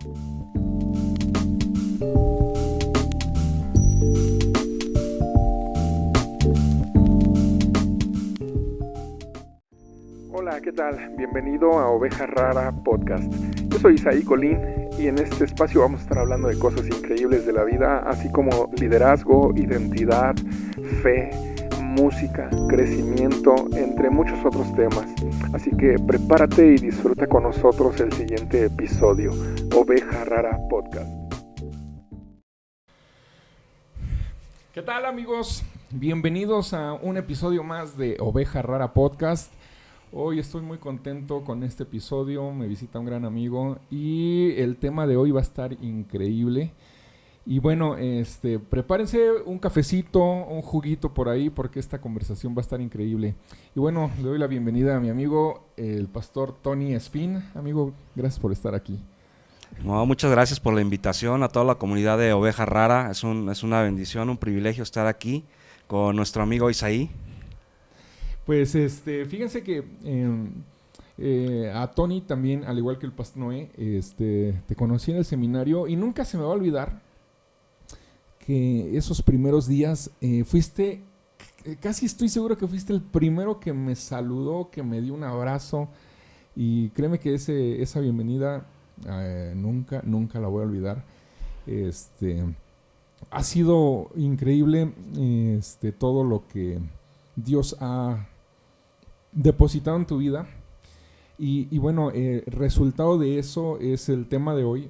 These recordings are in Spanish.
Hola, ¿qué tal? Bienvenido a Oveja Rara Podcast. Yo soy Isaí Colín y en este espacio vamos a estar hablando de cosas increíbles de la vida, así como liderazgo, identidad, fe, música, crecimiento, entre muchos otros temas. Así que prepárate y disfruta con nosotros el siguiente episodio, Oveja Rara Podcast. ¿Qué tal, amigos? Bienvenidos a un episodio más de Oveja Rara Podcast. Hoy estoy muy contento con este episodio, me visita un gran amigo y el tema de hoy va a estar increíble. Y bueno, prepárense un cafecito, un juguito por ahí porque esta conversación va a estar increíble. Y bueno, le doy la bienvenida a mi amigo, el pastor Tony Espín. Amigo, gracias por estar aquí. No, muchas gracias por la invitación a toda la comunidad de Oveja Rara. Es una bendición, un privilegio estar aquí con nuestro amigo Isaí. Pues fíjense que a Tony también, al igual que el pastor Noé, te conocí en el seminario y nunca se me va a olvidar que esos primeros días fuiste, casi estoy seguro que fuiste el primero que me saludó, que me dio un abrazo, y créeme que esa bienvenida nunca la voy a olvidar. Ha sido increíble todo lo que Dios ha depositado en tu vida. Y bueno, resultado de eso es el tema de hoy,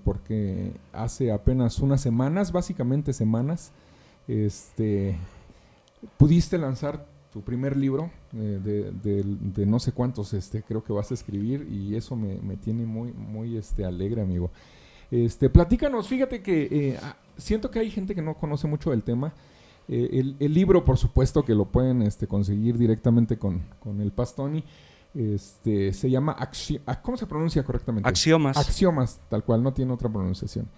porque hace apenas unas semanas, básicamente semanas, pudiste lanzar tu primer libro de no sé cuántos, creo que vas a escribir, y eso me tiene muy alegre, amigo. Platícanos, fíjate que siento que hay gente que no conoce mucho del tema. El libro, por supuesto, que lo pueden conseguir directamente con el Pastoni. Se llama ¿cómo se pronuncia correctamente? Axiomas. Axiomas, tal cual, no tiene otra pronunciación.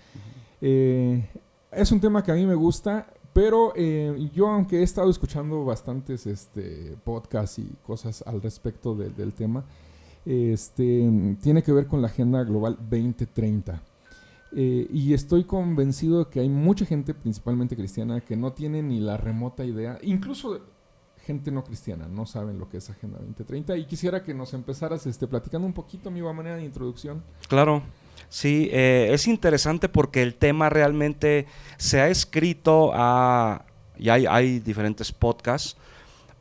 Es un tema que a mí me gusta, pero yo, aunque he estado escuchando bastantes podcasts y cosas al respecto del tema, tiene que ver con la Agenda Global 2030. Y estoy convencido de que hay mucha gente, principalmente cristiana, que no tiene ni la remota idea, incluso gente no cristiana, no saben lo que es Agenda 2030, y quisiera que nos empezaras platicando un poquito, amigo, a manera de introducción. Claro, sí, es interesante porque el tema realmente se ha escrito y hay diferentes podcasts,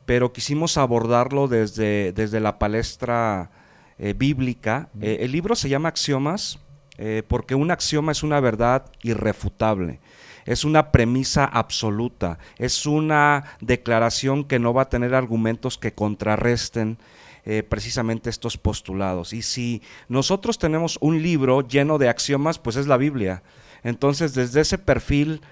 pero quisimos abordarlo desde la palestra bíblica. El libro se llama Axiomas, porque un axioma es una verdad irrefutable. Es una premisa absoluta, es una declaración que no va a tener argumentos que contrarresten precisamente estos postulados. Y si nosotros tenemos un libro lleno de axiomas, pues es la Biblia. Entonces, desde ese perfil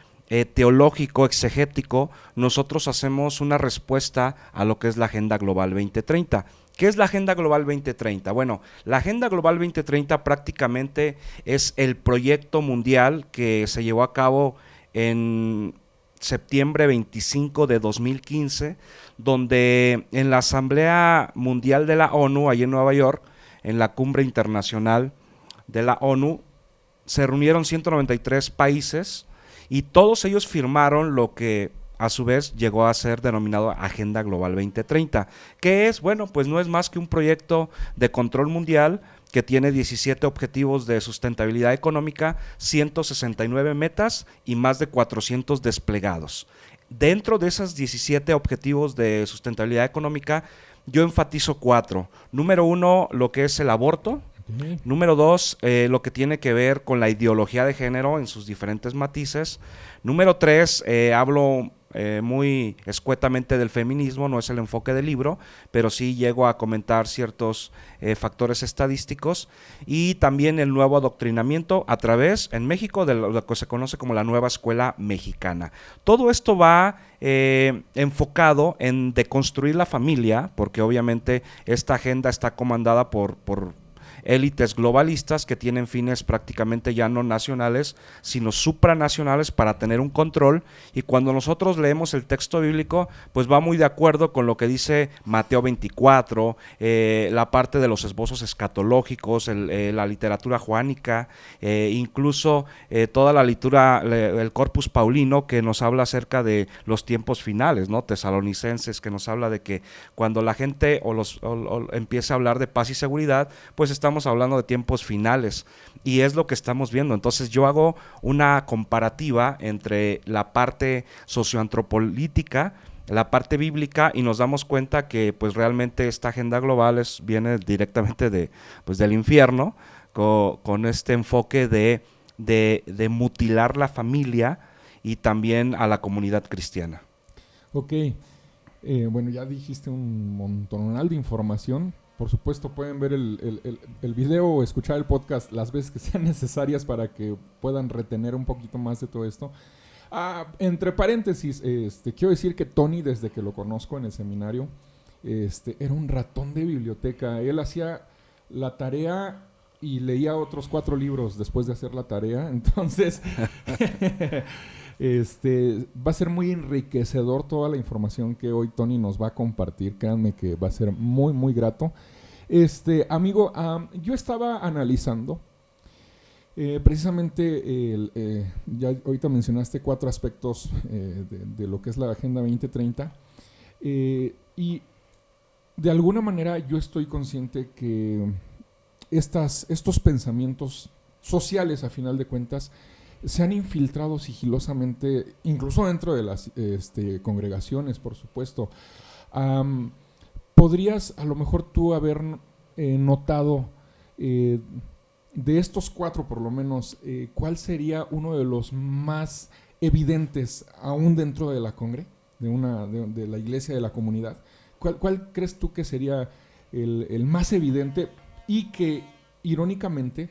teológico, exegético, nosotros hacemos una respuesta a lo que es la Agenda Global 2030. ¿Qué es la Agenda Global 2030? Bueno, la Agenda Global 2030 prácticamente es el proyecto mundial que se llevó a cabo en septiembre 25 de 2015, donde en la Asamblea Mundial de la ONU, allí en Nueva York, en la Cumbre Internacional de la ONU, se reunieron 193 países y todos ellos firmaron lo que a su vez llegó a ser denominado Agenda Global 2030. ¿Qué es? Bueno, pues no es más que un proyecto de control mundial que tiene 17 objetivos de sustentabilidad económica, 169 metas y más de 400 desplegados. Dentro de esos 17 objetivos de sustentabilidad económica, yo enfatizo 4. Número 1, lo que es el aborto. Número 2, lo que tiene que ver con la ideología de género en sus diferentes matices. Número 3, hablo muy escuetamente del feminismo, no es el enfoque del libro, pero sí llego a comentar ciertos factores estadísticos, y también el nuevo adoctrinamiento a través, en México, de lo que se conoce como la nueva escuela mexicana. Todo esto va enfocado en deconstruir la familia, porque obviamente esta agenda está comandada por élites globalistas que tienen fines prácticamente ya no nacionales, sino supranacionales para tener un control. Y cuando nosotros leemos el texto bíblico, pues va muy de acuerdo con lo que dice Mateo 24, la parte de los esbozos escatológicos, la literatura joánica, incluso toda la lectura, el corpus paulino que nos habla acerca de los tiempos finales, ¿no? Tesalonicenses, que nos habla de que cuando la gente empieza a hablar de paz y seguridad, pues estamos hablando de tiempos finales, y es lo que estamos viendo. Entonces yo hago una comparativa entre la parte socioantropolítica, la parte bíblica, y nos damos cuenta que pues realmente esta agenda global viene directamente del infierno, con este enfoque de mutilar la familia y también a la comunidad cristiana. Ok, bueno, ya dijiste un montonal de información. Por supuesto, pueden ver el video o escuchar el podcast las veces que sean necesarias para que puedan retener un poquito más de todo esto. Entre paréntesis, quiero decir que Tony, desde que lo conozco en el seminario, era un ratón de biblioteca. Él hacía la tarea y leía otros 4 libros después de hacer la tarea. Entonces, va a ser muy enriquecedor toda la información que hoy Tony nos va a compartir. Créanme que va a ser muy, muy grato. Amigo, yo estaba analizando precisamente, ya ahorita mencionaste 4 aspectos de lo que es la Agenda 2030, y de alguna manera yo estoy consciente que estos pensamientos sociales, a final de cuentas, se han infiltrado sigilosamente, incluso dentro de las congregaciones, por supuesto. ¿Podrías a lo mejor tú haber notado de estos 4 por lo menos, cuál sería uno de los más evidentes aún dentro de la congre, de la iglesia, de la comunidad? ¿Cuál crees tú que sería el más evidente y que, irónicamente,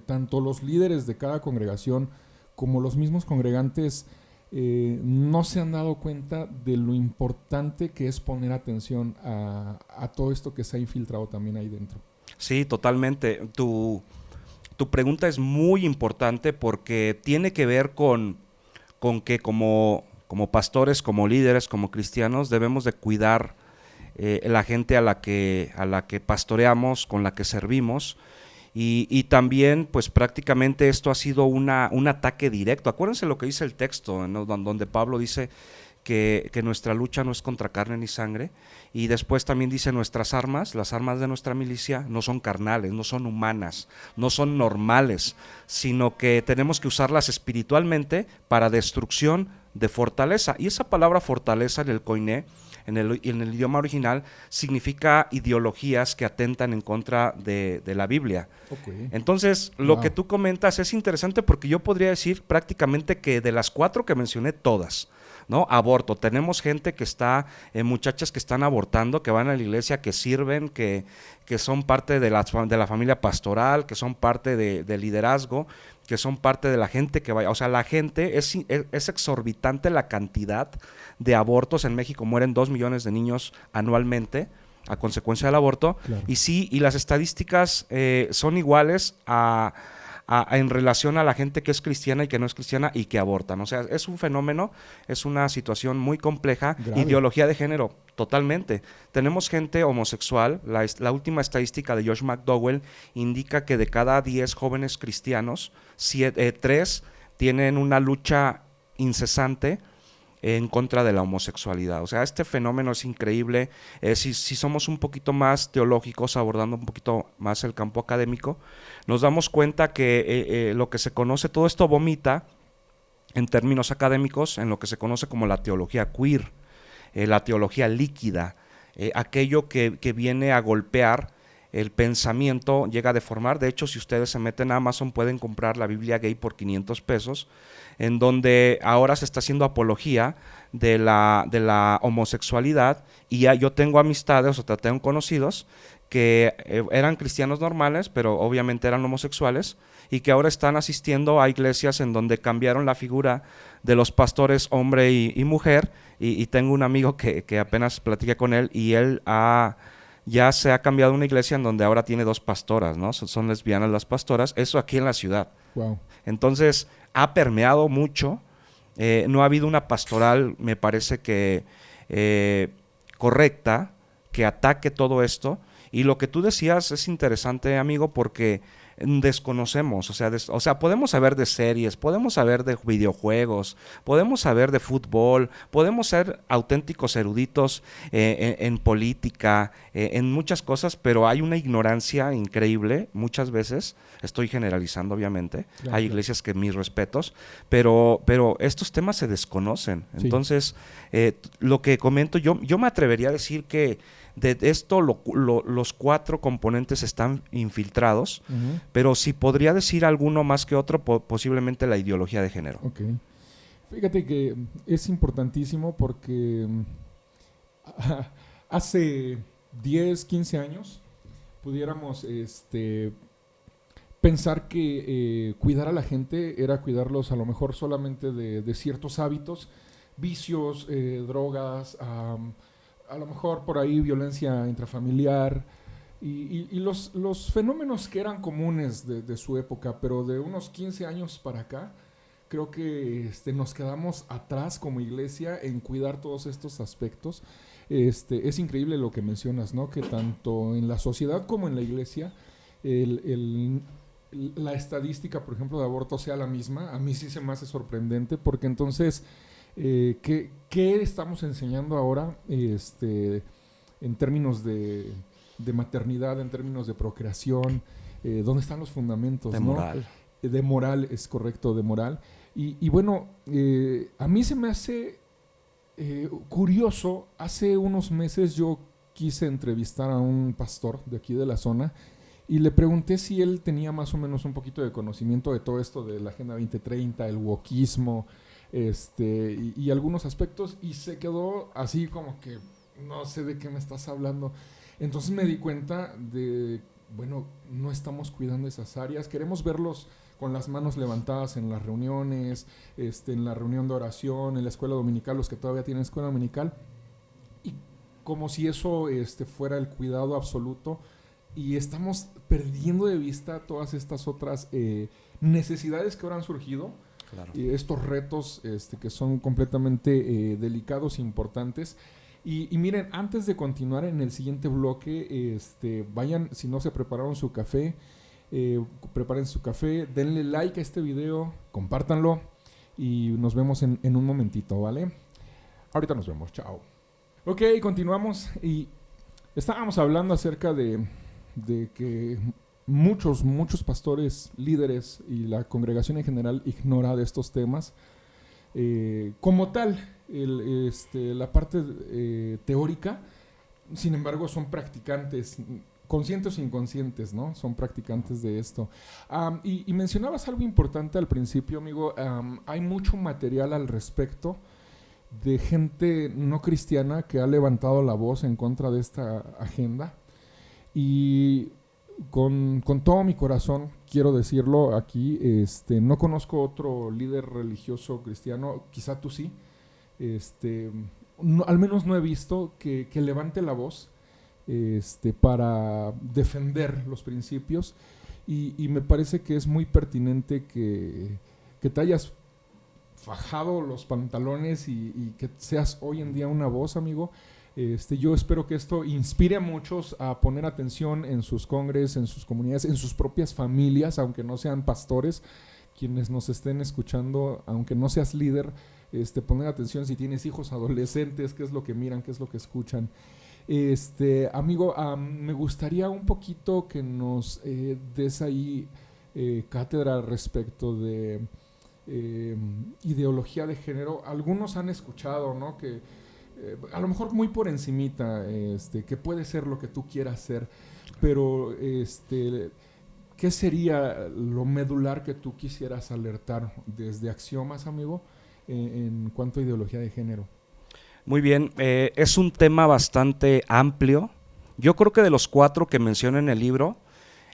tanto los líderes de cada congregación como los mismos congregantes no se han dado cuenta de lo importante que es poner atención a todo esto que se ha infiltrado también ahí dentro? Sí, totalmente. Tu pregunta es muy importante porque tiene que ver con que como pastores, como líderes, como cristianos, debemos de cuidar la gente a la que pastoreamos, con la que servimos. Y también, pues prácticamente esto ha sido un ataque directo. Acuérdense lo que dice el texto, ¿no? Donde Pablo dice que nuestra lucha no es contra carne ni sangre, y después también dice las armas de nuestra milicia no son carnales, no son humanas, no son normales, sino que tenemos que usarlas espiritualmente para destrucción de fortaleza. Y esa palabra fortaleza en el koiné, en el idioma original, significa ideologías que atentan en contra de la Biblia. Okay. Entonces, lo que tú comentas es interesante porque yo podría decir prácticamente que de las 4 que mencioné, todas, ¿no? Aborto. Tenemos gente que está, muchachas que están abortando, que van a la iglesia, que sirven, que son parte de la familia pastoral, que son parte de liderazgo, que son parte de la gente que vaya. O sea, la gente, es exorbitante la cantidad de abortos. En México mueren 2 millones de niños anualmente a consecuencia del aborto. Claro. Y sí, y las estadísticas son iguales en relación a la gente que es cristiana y que no es cristiana y que abortan. O sea, es un fenómeno, es una situación muy compleja. Grave. Ideología de género, totalmente. Tenemos gente homosexual. La última estadística de Josh McDowell indica que de cada 10 jóvenes cristianos, 3 tienen una lucha incesante en contra de la homosexualidad. O sea, este fenómeno es increíble. Si somos un poquito más teológicos, abordando un poquito más el campo académico, nos damos cuenta que lo que se conoce, todo esto vomita en términos académicos en lo que se conoce como la teología queer, la teología líquida, aquello que viene a golpear el pensamiento, llega a deformar. De hecho, si ustedes se meten a Amazon, pueden comprar la Biblia gay por 500 pesos, en donde ahora se está haciendo apología de la homosexualidad, y yo tengo amistades, o tengo conocidos que eran cristianos normales, pero obviamente eran homosexuales, y que ahora están asistiendo a iglesias en donde cambiaron la figura de los pastores hombre y mujer, y tengo un amigo que apenas platiqué con él, y él ya se ha cambiado una iglesia en donde ahora tiene 2 pastoras, ¿no? Son lesbianas las pastoras, eso aquí en la ciudad. Wow. Entonces, ha permeado mucho, no ha habido una pastoral, me parece que correcta, que ataque todo esto. Y lo que tú decías es interesante, amigo, porque desconocemos, o sea, podemos saber de series, podemos saber de videojuegos, podemos saber de fútbol, podemos ser auténticos eruditos en política, en muchas cosas, pero hay una ignorancia increíble muchas veces. Estoy generalizando, obviamente, Claro, hay iglesias que mis respetos, pero estos temas se desconocen. Sí. Entonces, lo que comento, yo me atrevería a decir que de esto los 4 componentes están infiltrados, pero si podría decir alguno más que otro, posiblemente la ideología de género. Ok. Fíjate que es importantísimo porque hace 10, 15 años pudiéramos pensar que cuidar a la gente era cuidarlos a lo mejor solamente de ciertos hábitos, vicios, drogas, a lo mejor por ahí violencia intrafamiliar y los fenómenos que eran comunes de su época, pero de unos 15 años para acá, creo que nos quedamos atrás como iglesia en cuidar todos estos aspectos. Es increíble lo que mencionas, ¿no? Que tanto en la sociedad como en la iglesia la estadística, por ejemplo, de aborto sea la misma. A mí sí se me hace sorprendente porque entonces... ¿qué estamos enseñando ahora en términos de maternidad, en términos de procreación? ¿Dónde están los fundamentos? De moral. De moral, es correcto, de moral. Y bueno, a mí se me hace curioso. Hace unos meses yo quise entrevistar a un pastor de aquí de la zona y le pregunté si él tenía más o menos un poquito de conocimiento de todo esto de la Agenda 2030, el wokismo, y algunos aspectos, y se quedó así como que no sé de qué me estás hablando. Entonces me di cuenta de, bueno, no estamos cuidando esas áreas. Queremos verlos con las manos levantadas en las reuniones, en la reunión de oración, en la escuela dominical, los que todavía tienen escuela dominical, y como si eso fuera el cuidado absoluto, y estamos perdiendo de vista todas estas otras necesidades que ahora han surgido. Claro. Estos retos que son completamente delicados e importantes. Y miren, antes de continuar en el siguiente bloque, vayan, si no se prepararon su café, preparen su café, denle like a este video, compártanlo y nos vemos en un momentito, ¿vale? Ahorita nos vemos, chao. Ok, continuamos y estábamos hablando acerca de que muchos pastores, líderes y la congregación en general ignora de estos temas. Como tal, la parte teórica, sin embargo, son practicantes, conscientes o inconscientes, ¿no? Son practicantes de esto. Y mencionabas algo importante al principio, amigo. Hay mucho material al respecto de gente no cristiana que ha levantado la voz en contra de esta agenda. Y con todo mi corazón quiero decirlo aquí, no conozco otro líder religioso cristiano, quizá tú sí, no, al menos no he visto que levante la voz para defender los principios, y me parece que es muy pertinente que te hayas fajado los pantalones y que seas hoy en día una voz, amigo. Yo espero que esto inspire a muchos a poner atención en sus congres, en sus comunidades, en sus propias familias, aunque no sean pastores, quienes nos estén escuchando, aunque no seas líder, poner atención si tienes hijos adolescentes, qué es lo que miran, qué es lo que escuchan. Amigo, me gustaría un poquito que nos des ahí cátedra respecto de ideología de género. Algunos han escuchado, ¿no?, que a lo mejor muy por encimita, que puede ser lo que tú quieras ser, pero ¿qué sería lo medular que tú quisieras alertar desde Axiomas, amigo, en cuanto a ideología de género? Muy bien, es un tema bastante amplio. Yo creo que de los 4 que menciono en el libro,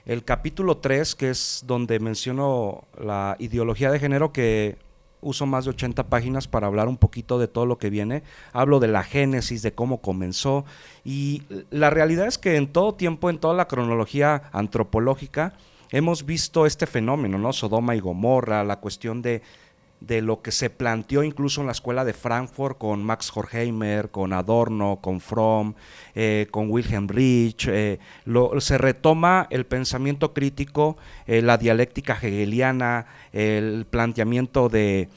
el capítulo 3, que es donde menciono la ideología de género, que uso más de 80 páginas para hablar un poquito de todo lo que viene. Hablo de la génesis, de cómo comenzó, y la realidad es que en todo tiempo, en toda la cronología antropológica, hemos visto este fenómeno, ¿no? Sodoma y Gomorra, la cuestión de lo que se planteó incluso en la escuela de Frankfurt con Max Horkheimer, con Adorno, con Fromm, con Wilhelm Reich. Se retoma el pensamiento crítico, la dialéctica hegeliana, el planteamiento de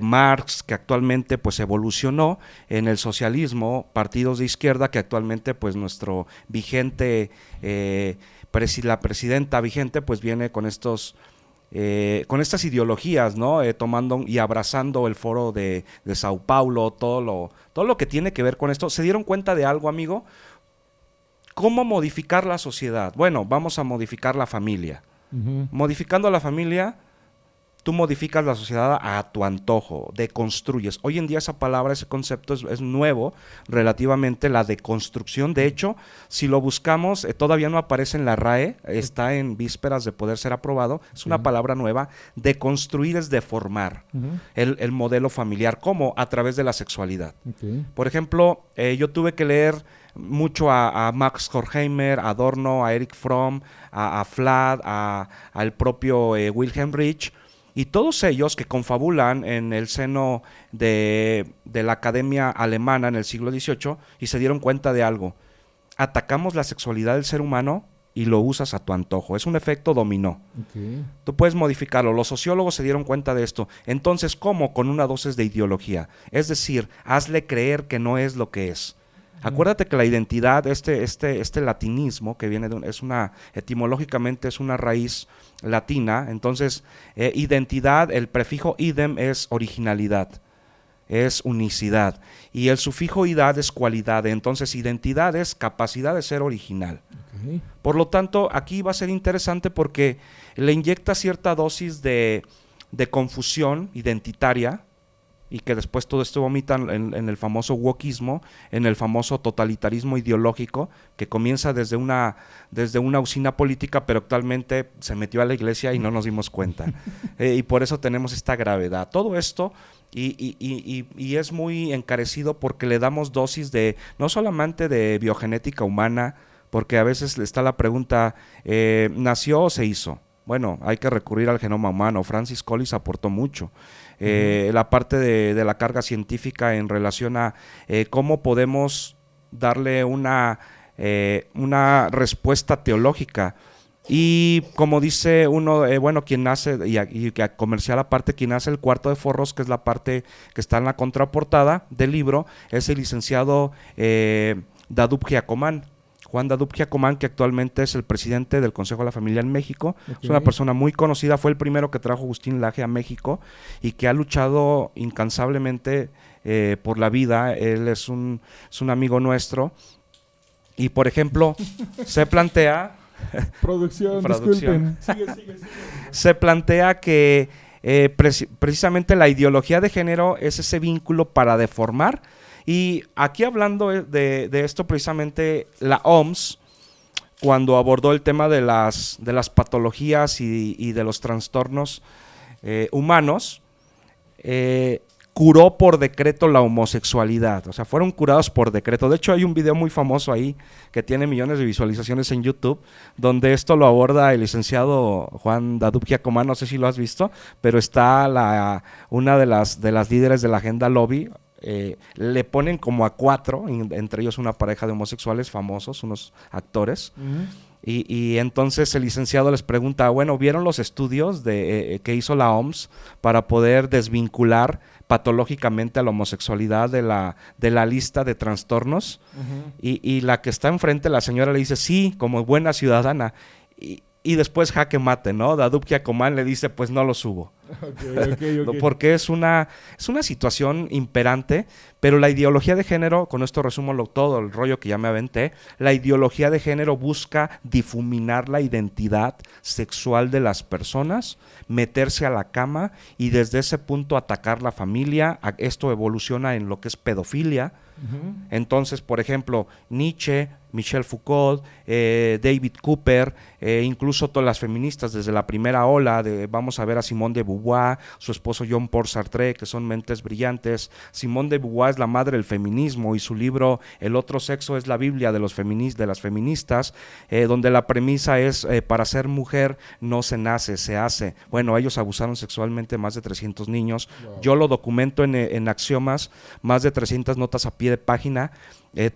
Marx, que actualmente pues evolucionó en el socialismo, partidos de izquierda, que actualmente pues nuestro vigente, la presidenta vigente pues viene con con estas ideologías, ¿no? Tomando y abrazando el foro de Sao Paulo, todo lo que tiene que ver con esto. ¿Se dieron cuenta de algo, amigo? ¿Cómo modificar la sociedad? Bueno, vamos a modificar la familia. Modificando la familia, tú modificas la sociedad a tu antojo, deconstruyes. Hoy en día esa palabra, ese concepto es nuevo relativamente, la deconstrucción. De hecho, si lo buscamos, todavía no aparece en la RAE, está en vísperas de poder ser aprobado, es una palabra nueva. Deconstruir es deformar el modelo familiar. ¿Cómo? A través de la sexualidad. Por ejemplo, yo tuve que leer mucho a Max Horkheimer, a Adorno, a Erich Fromm, a Flad, al propio Wilhelm Reich, y todos ellos que confabulan en el seno de la academia alemana en el siglo XVIII, y se dieron cuenta de algo: atacamos la sexualidad del ser humano y lo usas a tu antojo. Es un efecto dominó. Tú puedes modificarlo. Los sociólogos se dieron cuenta de esto. Entonces, ¿cómo? Con una dosis de ideología. Es decir, hazle creer que no es lo que es. Acuérdate que la identidad, este latinismo que viene etimológicamente es una raíz latina. Entonces, identidad, el prefijo idem es originalidad, es unicidad, y el sufijo idad es cualidad. Entonces, identidad es capacidad de ser original. Por lo tanto, aquí va a ser interesante porque le inyecta cierta dosis de confusión identitaria, y que después todo esto vomitan en el famoso wokismo, en el famoso totalitarismo ideológico, que comienza desde una usina política, pero actualmente se metió a la iglesia y no nos dimos cuenta. Y por eso tenemos esta gravedad. Todo esto, y es muy encarecido porque le damos dosis no solamente de biogenética humana, porque a veces está la pregunta, ¿nació o se hizo? Bueno, hay que recurrir al genoma humano. Francis Collins aportó mucho. La parte de la carga científica en relación a cómo podemos darle una respuesta teológica. Y como dice uno, quien nace, y comercial aparte, quien hace el cuarto de forros, que es la parte que está en la contraportada del libro, es el licenciado Dadub Giacomán. Juan Dadub Giacomán, que actualmente es el presidente del Consejo de la Familia en México. Es una persona muy conocida, fue el primero que trajo Agustín Laje a México y que ha luchado incansablemente por la vida. Él es un amigo nuestro. Y por ejemplo, se plantea... Producción, disculpen. Sigue. Se plantea que precisamente la ideología de género es ese vínculo para deformar. Y aquí hablando de esto, precisamente la OMS, cuando abordó el tema de las patologías y de los trastornos humanos, curó por decreto la homosexualidad. O sea, fueron curados por decreto. De hecho, hay un video muy famoso ahí que tiene millones de visualizaciones en YouTube, donde esto lo aborda el licenciado Juan Dadub Giacomán. No sé si lo has visto, pero está una de las líderes de la agenda lobby. Le ponen como a 4, entre ellos una pareja de homosexuales famosos, unos actores. Y entonces el licenciado les pregunta, bueno, ¿vieron los estudios que hizo la OMS para poder desvincular patológicamente a la homosexualidad de la lista de trastornos? Y la que está enfrente, la señora, le dice, sí, como buena ciudadana. Y después jaque mate, ¿no? Dadub Giacomán le dice, pues no lo subo. Okay. Porque es una situación imperante, pero la ideología de género, con esto resumo todo el rollo que ya me aventé, la ideología de género busca difuminar la identidad sexual de las personas, meterse a la cama y desde ese punto atacar la familia. Esto evoluciona en lo que es pedofilia. Entonces, por ejemplo, Nietzsche, Michel Foucault, David Cooper, incluso todas las feministas desde la primera ola, vamos a ver a Simone de Beauvoir, su esposo Jean-Paul Sartre, que son mentes brillantes. Simone de Beauvoir es la madre del feminismo y su libro El otro sexo es la Biblia de las feministas, donde la premisa es para ser mujer no se nace, se hace. Bueno, ellos abusaron sexualmente más de 300 niños. Wow. Yo lo documento en Axiomas, más de 300 notas a pie de página.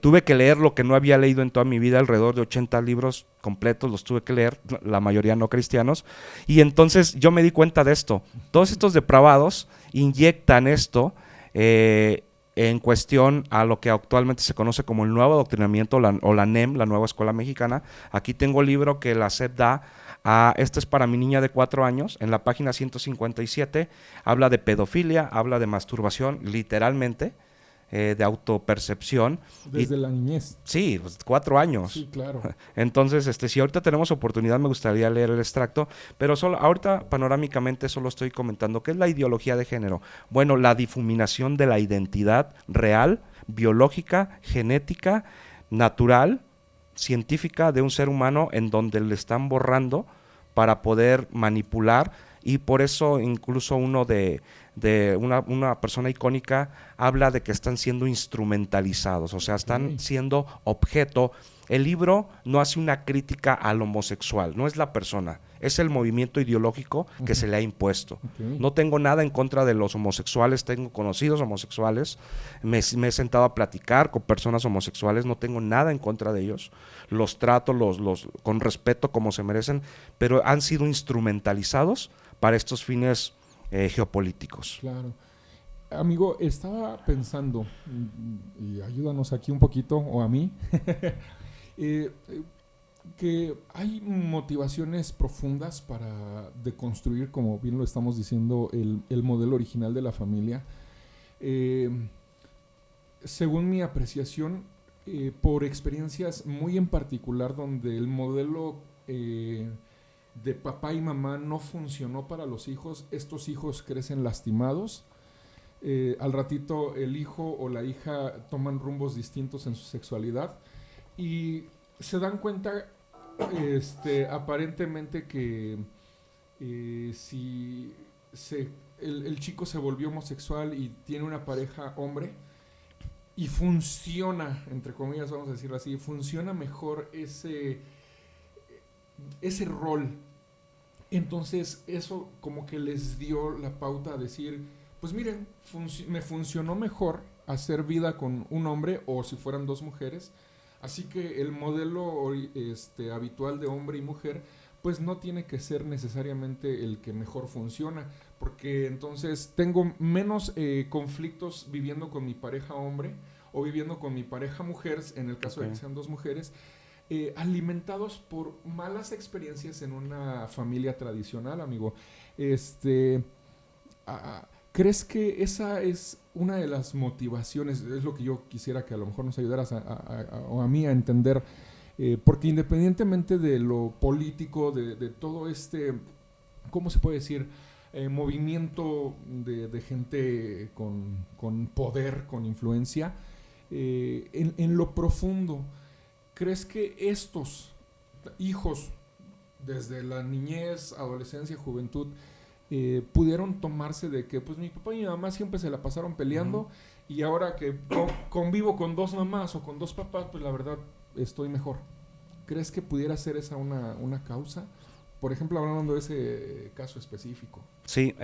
Tuve que leer lo que no había leído en toda mi vida, alrededor de 80 libros completos, los tuve que leer, la mayoría no cristianos, y entonces yo me di cuenta de esto. Todos estos depravados inyectan esto en cuestión a lo que actualmente se conoce como el nuevo adoctrinamiento o la NEM, la Nueva Escuela Mexicana. Aquí tengo el libro que la SEP da. Este es para mi niña de 4 años, en la página 157, habla de pedofilia, habla de masturbación, literalmente, de autopercepción. Desde la niñez. Sí, 4 años. Sí, claro. Entonces, si ahorita tenemos oportunidad, me gustaría leer el extracto, pero ahorita panorámicamente solo estoy comentando qué es la ideología de género. Bueno, la difuminación de la identidad real, biológica, genética, natural, científica de un ser humano, en donde le están borrando para poder manipular, y por eso incluso uno de una persona icónica habla de que están siendo instrumentalizados, o sea, están siendo objeto. El libro no hace una crítica al homosexual, no es la persona, es el movimiento ideológico que se le ha impuesto. No tengo nada en contra de los homosexuales, tengo conocidos homosexuales, me he sentado a platicar con personas homosexuales, no tengo nada en contra de ellos, los trato con respeto como se merecen, pero han sido instrumentalizados para estos fines geopolíticos. Claro. Amigo, estaba pensando, y ayúdanos aquí un poquito, o a mí, que hay motivaciones profundas para deconstruir, como bien lo estamos diciendo, el modelo original de la familia. Según mi apreciación, por experiencias muy en particular, donde el modelo de papá y mamá no funcionó para los hijos, estos hijos crecen lastimados. Al ratito el hijo o la hija toman rumbos distintos en su sexualidad y se dan cuenta aparentemente que si el chico se volvió homosexual y tiene una pareja hombre y funciona, entre comillas vamos a decirlo así, funciona mejor ese rol, entonces eso como que les dio la pauta a decir, pues miren, me funcionó mejor hacer vida con un hombre o si fueran 2 mujeres, así que el modelo habitual de hombre y mujer pues no tiene que ser necesariamente el que mejor funciona, porque entonces tengo menos conflictos viviendo con mi pareja hombre o viviendo con mi pareja mujer, en el caso de que sean 2 mujeres, alimentados por malas experiencias en una familia tradicional, amigo. ¿Crees que esa es una de las motivaciones? Es lo que yo quisiera que a lo mejor nos ayudaras a mí a entender, porque independientemente de lo político, de todo ¿cómo se puede decir? Movimiento de gente con poder, con influencia, en lo profundo, ¿crees que estos hijos, desde la niñez, adolescencia, juventud, pudieron tomarse de que pues mi papá y mi mamá siempre se la pasaron peleando y ahora que convivo con 2 mamás o con 2 papás, pues la verdad estoy mejor? ¿Crees que pudiera ser esa una causa? Por ejemplo, hablando de ese caso específico. Sí,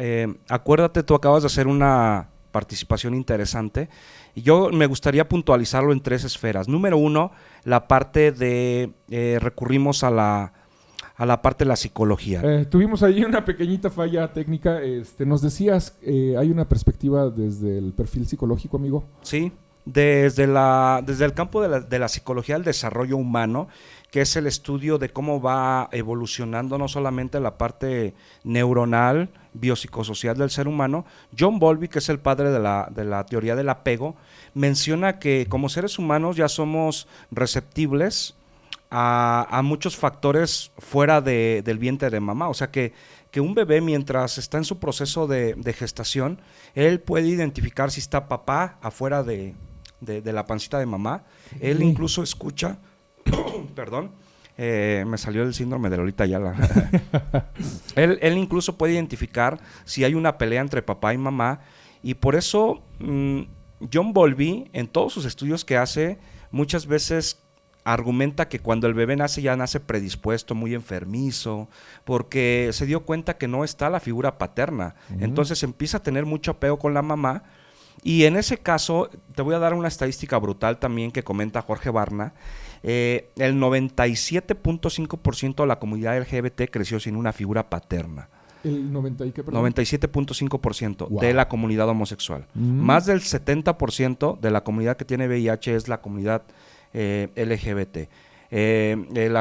acuérdate, tú acabas de hacer una participación interesante y yo me gustaría puntualizarlo en 3 esferas. Número 1, la parte de recurrimos a la parte de la psicología. Tuvimos ahí una pequeñita falla técnica. Nos decías, hay una perspectiva desde el perfil psicológico, amigo. Sí, desde el campo de la psicología del desarrollo humano, que es el estudio de cómo va evolucionando no solamente la parte neuronal, biopsicosocial del ser humano. John Bowlby, que es el padre de la teoría del apego, menciona que como seres humanos ya somos receptibles a muchos factores fuera del vientre de mamá. O sea que un bebé, mientras está en su proceso de gestación, él puede identificar si está papá afuera de la pancita de mamá. Él incluso escucha perdón, Me salió el síndrome de Lolita Ayala. Él incluso puede identificar si hay una pelea entre papá y mamá, y por eso John Bowlby, en todos sus estudios que hace, muchas veces argumenta que cuando el bebé nace ya nace predispuesto, muy enfermizo, porque se dio cuenta que no está la figura paterna. Entonces empieza a tener mucho apego con la mamá. Y en ese caso, te voy a dar una estadística brutal también que comenta Jorge Barna. El 97.5% de la comunidad LGBT creció sin una figura paterna. ¿El 90 y qué, perdón? 97.5% Wow. de la comunidad homosexual. Más del 70% de la comunidad que tiene VIH es la comunidad LGBT.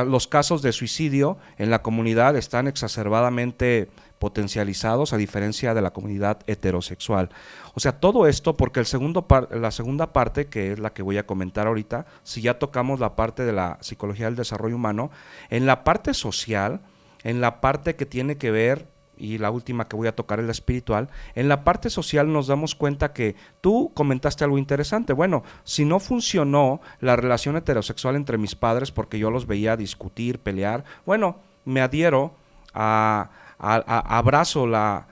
Los casos de suicidio en la comunidad están exacerbadamente potencializados, a diferencia de la comunidad heterosexual. O sea, todo esto porque la segunda parte, que es la que voy a comentar ahorita, si ya tocamos la parte de la psicología del desarrollo humano, en la parte social, en la parte que tiene que ver, y la última que voy a tocar es la espiritual, en la parte social nos damos cuenta que tú comentaste algo interesante. Bueno, si no funcionó la relación heterosexual entre mis padres porque yo los veía discutir, pelear, bueno, me adhiero abrazo la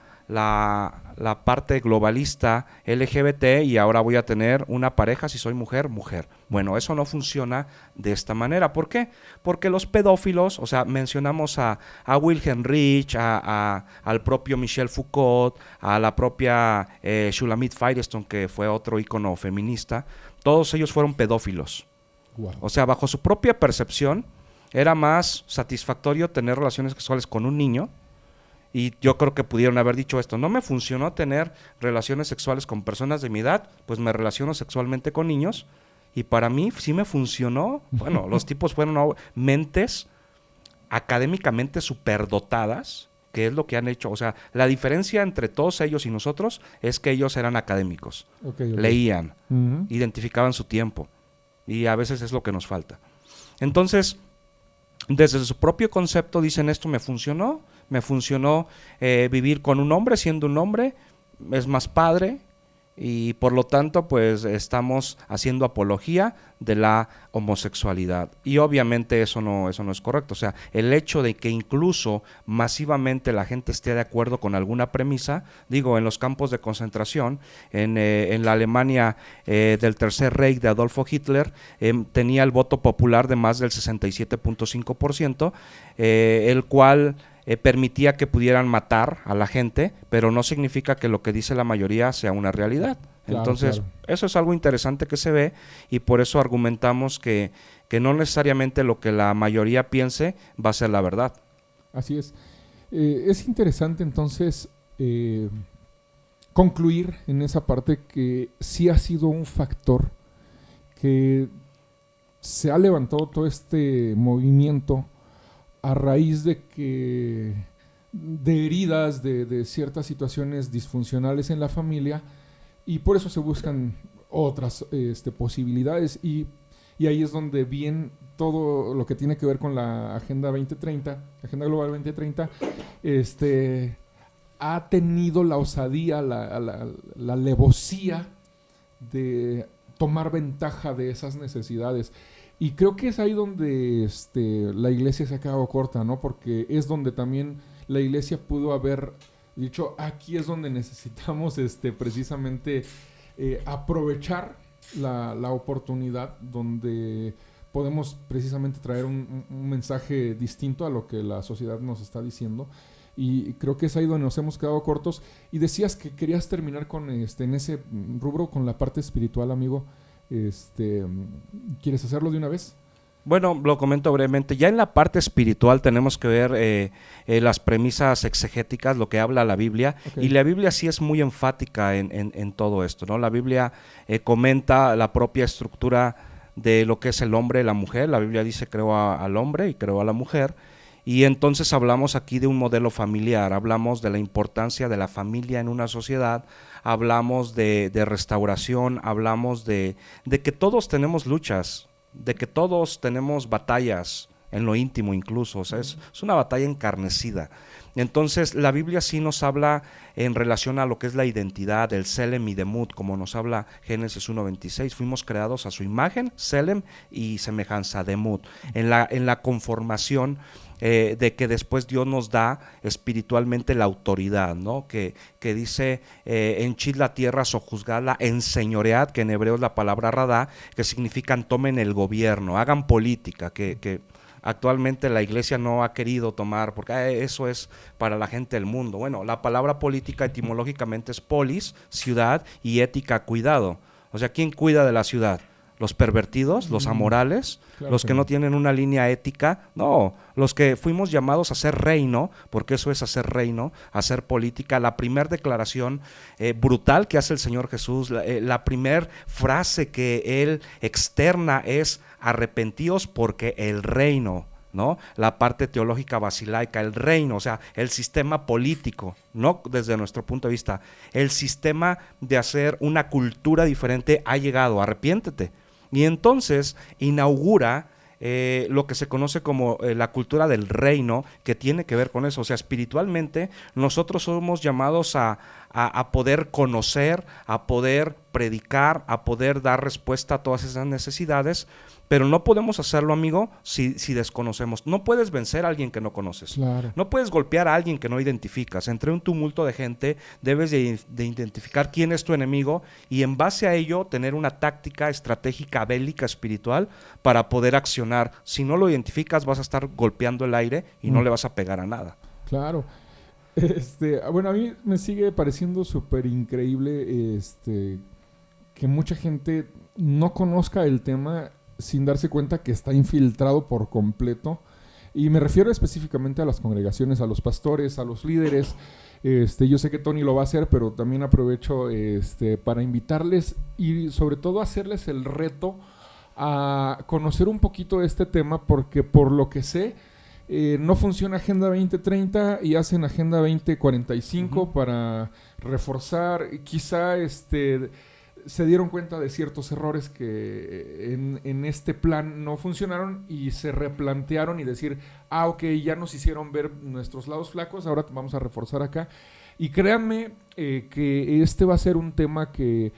parte globalista LGBT y ahora voy a tener una pareja, si soy mujer, mujer. Bueno, eso no funciona de esta manera. ¿Por qué? Porque los pedófilos, o sea, mencionamos a Wilhelm Reich, al propio Michel Foucault, a la propia Shulamit Firestone, que fue otro ícono feminista, todos ellos fueron pedófilos. Wow. O sea, bajo su propia percepción, era más satisfactorio tener relaciones sexuales con un niño. Y yo creo que pudieron haber dicho esto: no me funcionó tener relaciones sexuales con personas de mi edad, pues me relaciono sexualmente con niños. Y para mí sí me funcionó. Bueno, los tipos fueron mentes académicamente superdotadas, que es lo que han hecho. O sea, la diferencia entre todos ellos y nosotros es que ellos eran académicos. Okay. Leían, identificaban su tiempo. Y a veces es lo que nos falta. Entonces, desde su propio concepto dicen: esto me funcionó vivir con un hombre siendo un hombre, es más padre, y por lo tanto pues estamos haciendo apología de la homosexualidad. Y obviamente eso no es correcto. O sea, el hecho de que incluso masivamente la gente esté de acuerdo con alguna premisa, digo, en los campos de concentración, en la Alemania del Tercer Reich de Adolfo Hitler, tenía el voto popular de más del 67.5%, el cual permitía que pudieran matar a la gente, pero no significa que lo que dice la mayoría sea una realidad. Claro, Entonces, claro. Eso es algo interesante que se ve, y por eso argumentamos que no necesariamente lo que la mayoría piense va a ser la verdad. Así es. Es interesante entonces concluir en esa parte que sí ha sido un factor que se ha levantado todo este movimiento a raíz de heridas, de ciertas situaciones disfuncionales en la familia, y por eso se buscan otras posibilidades, y ahí es donde bien todo lo que tiene que ver con la Agenda 2030, Agenda Global 2030, ha tenido la osadía, la alevosía de tomar ventaja de esas necesidades. Y creo que es ahí donde la iglesia se ha quedado corta, ¿no? Porque es donde también la iglesia pudo haber dicho: aquí es donde necesitamos precisamente aprovechar la oportunidad, donde podemos precisamente traer un mensaje distinto a lo que la sociedad nos está diciendo. Y creo que es ahí donde nos hemos quedado cortos. Y decías que querías terminar con en ese rubro, con la parte espiritual, amigo. ¿Quieres hacerlo de una vez? Bueno, lo comento brevemente. Ya en la parte espiritual tenemos que ver las premisas exegéticas, lo que habla la Biblia. Okay. Y la Biblia sí es muy enfática en todo esto, ¿no? La Biblia comenta la propia estructura de lo que es el hombre y la mujer. La Biblia dice: creó al hombre y creó a la mujer. Y entonces hablamos aquí de un modelo familiar, hablamos de la importancia de la familia en una sociedad, hablamos de restauración, hablamos de que todos tenemos luchas, de que todos tenemos batallas en lo íntimo incluso. O sea, es una batalla encarnecida. Entonces, la Biblia sí nos habla en relación a lo que es la identidad, el Selem y Demut, como nos habla Génesis 1:26. Fuimos creados a su imagen, Selem, y semejanza, Demut. En la conformación de que después Dios nos da espiritualmente la autoridad, ¿no? Que dice, henchid la tierra, sojuzgadla, enseñoread, que en hebreo es la palabra radá, que significan tomen el gobierno, hagan política, que actualmente la iglesia no ha querido tomar, porque eso es para la gente del mundo. Bueno, la palabra política etimológicamente es polis, ciudad, y ética, cuidado. O sea, ¿quién cuida de la ciudad? ¿Los pervertidos? ¿Los amorales? Claro, ¿Los que no tienen una línea ética? No, los que fuimos llamados a ser reino, porque eso es hacer reino, hacer política. La primera declaración brutal que hace el Señor Jesús, la primera frase que Él externa es: arrepentíos porque el reino, ¿no? La parte teológica basilaica, el reino, o sea, el sistema político, no desde nuestro punto de vista, el sistema de hacer una cultura diferente ha llegado, arrepiéntete. Y entonces inaugura lo que se conoce como la cultura del reino, que tiene que ver con eso. O sea, espiritualmente nosotros somos llamados a poder conocer, a poder predicar, a poder dar respuesta a todas esas necesidades, pero no podemos hacerlo, amigo, si desconocemos. No puedes vencer a alguien que no conoces. Claro. No puedes golpear a alguien que no identificas. Entre un tumulto de gente debes de identificar quién es tu enemigo y en base a ello tener una táctica estratégica bélica espiritual para poder accionar. Si no lo identificas, vas a estar golpeando el aire y no le vas a pegar a nada. Claro. Bueno, a mí me sigue pareciendo súper increíble que mucha gente no conozca el tema sin darse cuenta que está infiltrado por completo. Y me refiero específicamente a las congregaciones, a los pastores, a los líderes. Yo sé que Tony lo va a hacer, pero también aprovecho para invitarles y sobre todo hacerles el reto a conocer un poquito este tema, porque por lo que sé, no funciona Agenda 2030 y hacen Agenda 2045 para reforzar. Quizá se dieron cuenta de ciertos errores que en este plan no funcionaron y se replantearon y decir, ok, ya nos hicieron ver nuestros lados flacos, ahora vamos a reforzar acá. Y créanme que este va a ser un tema que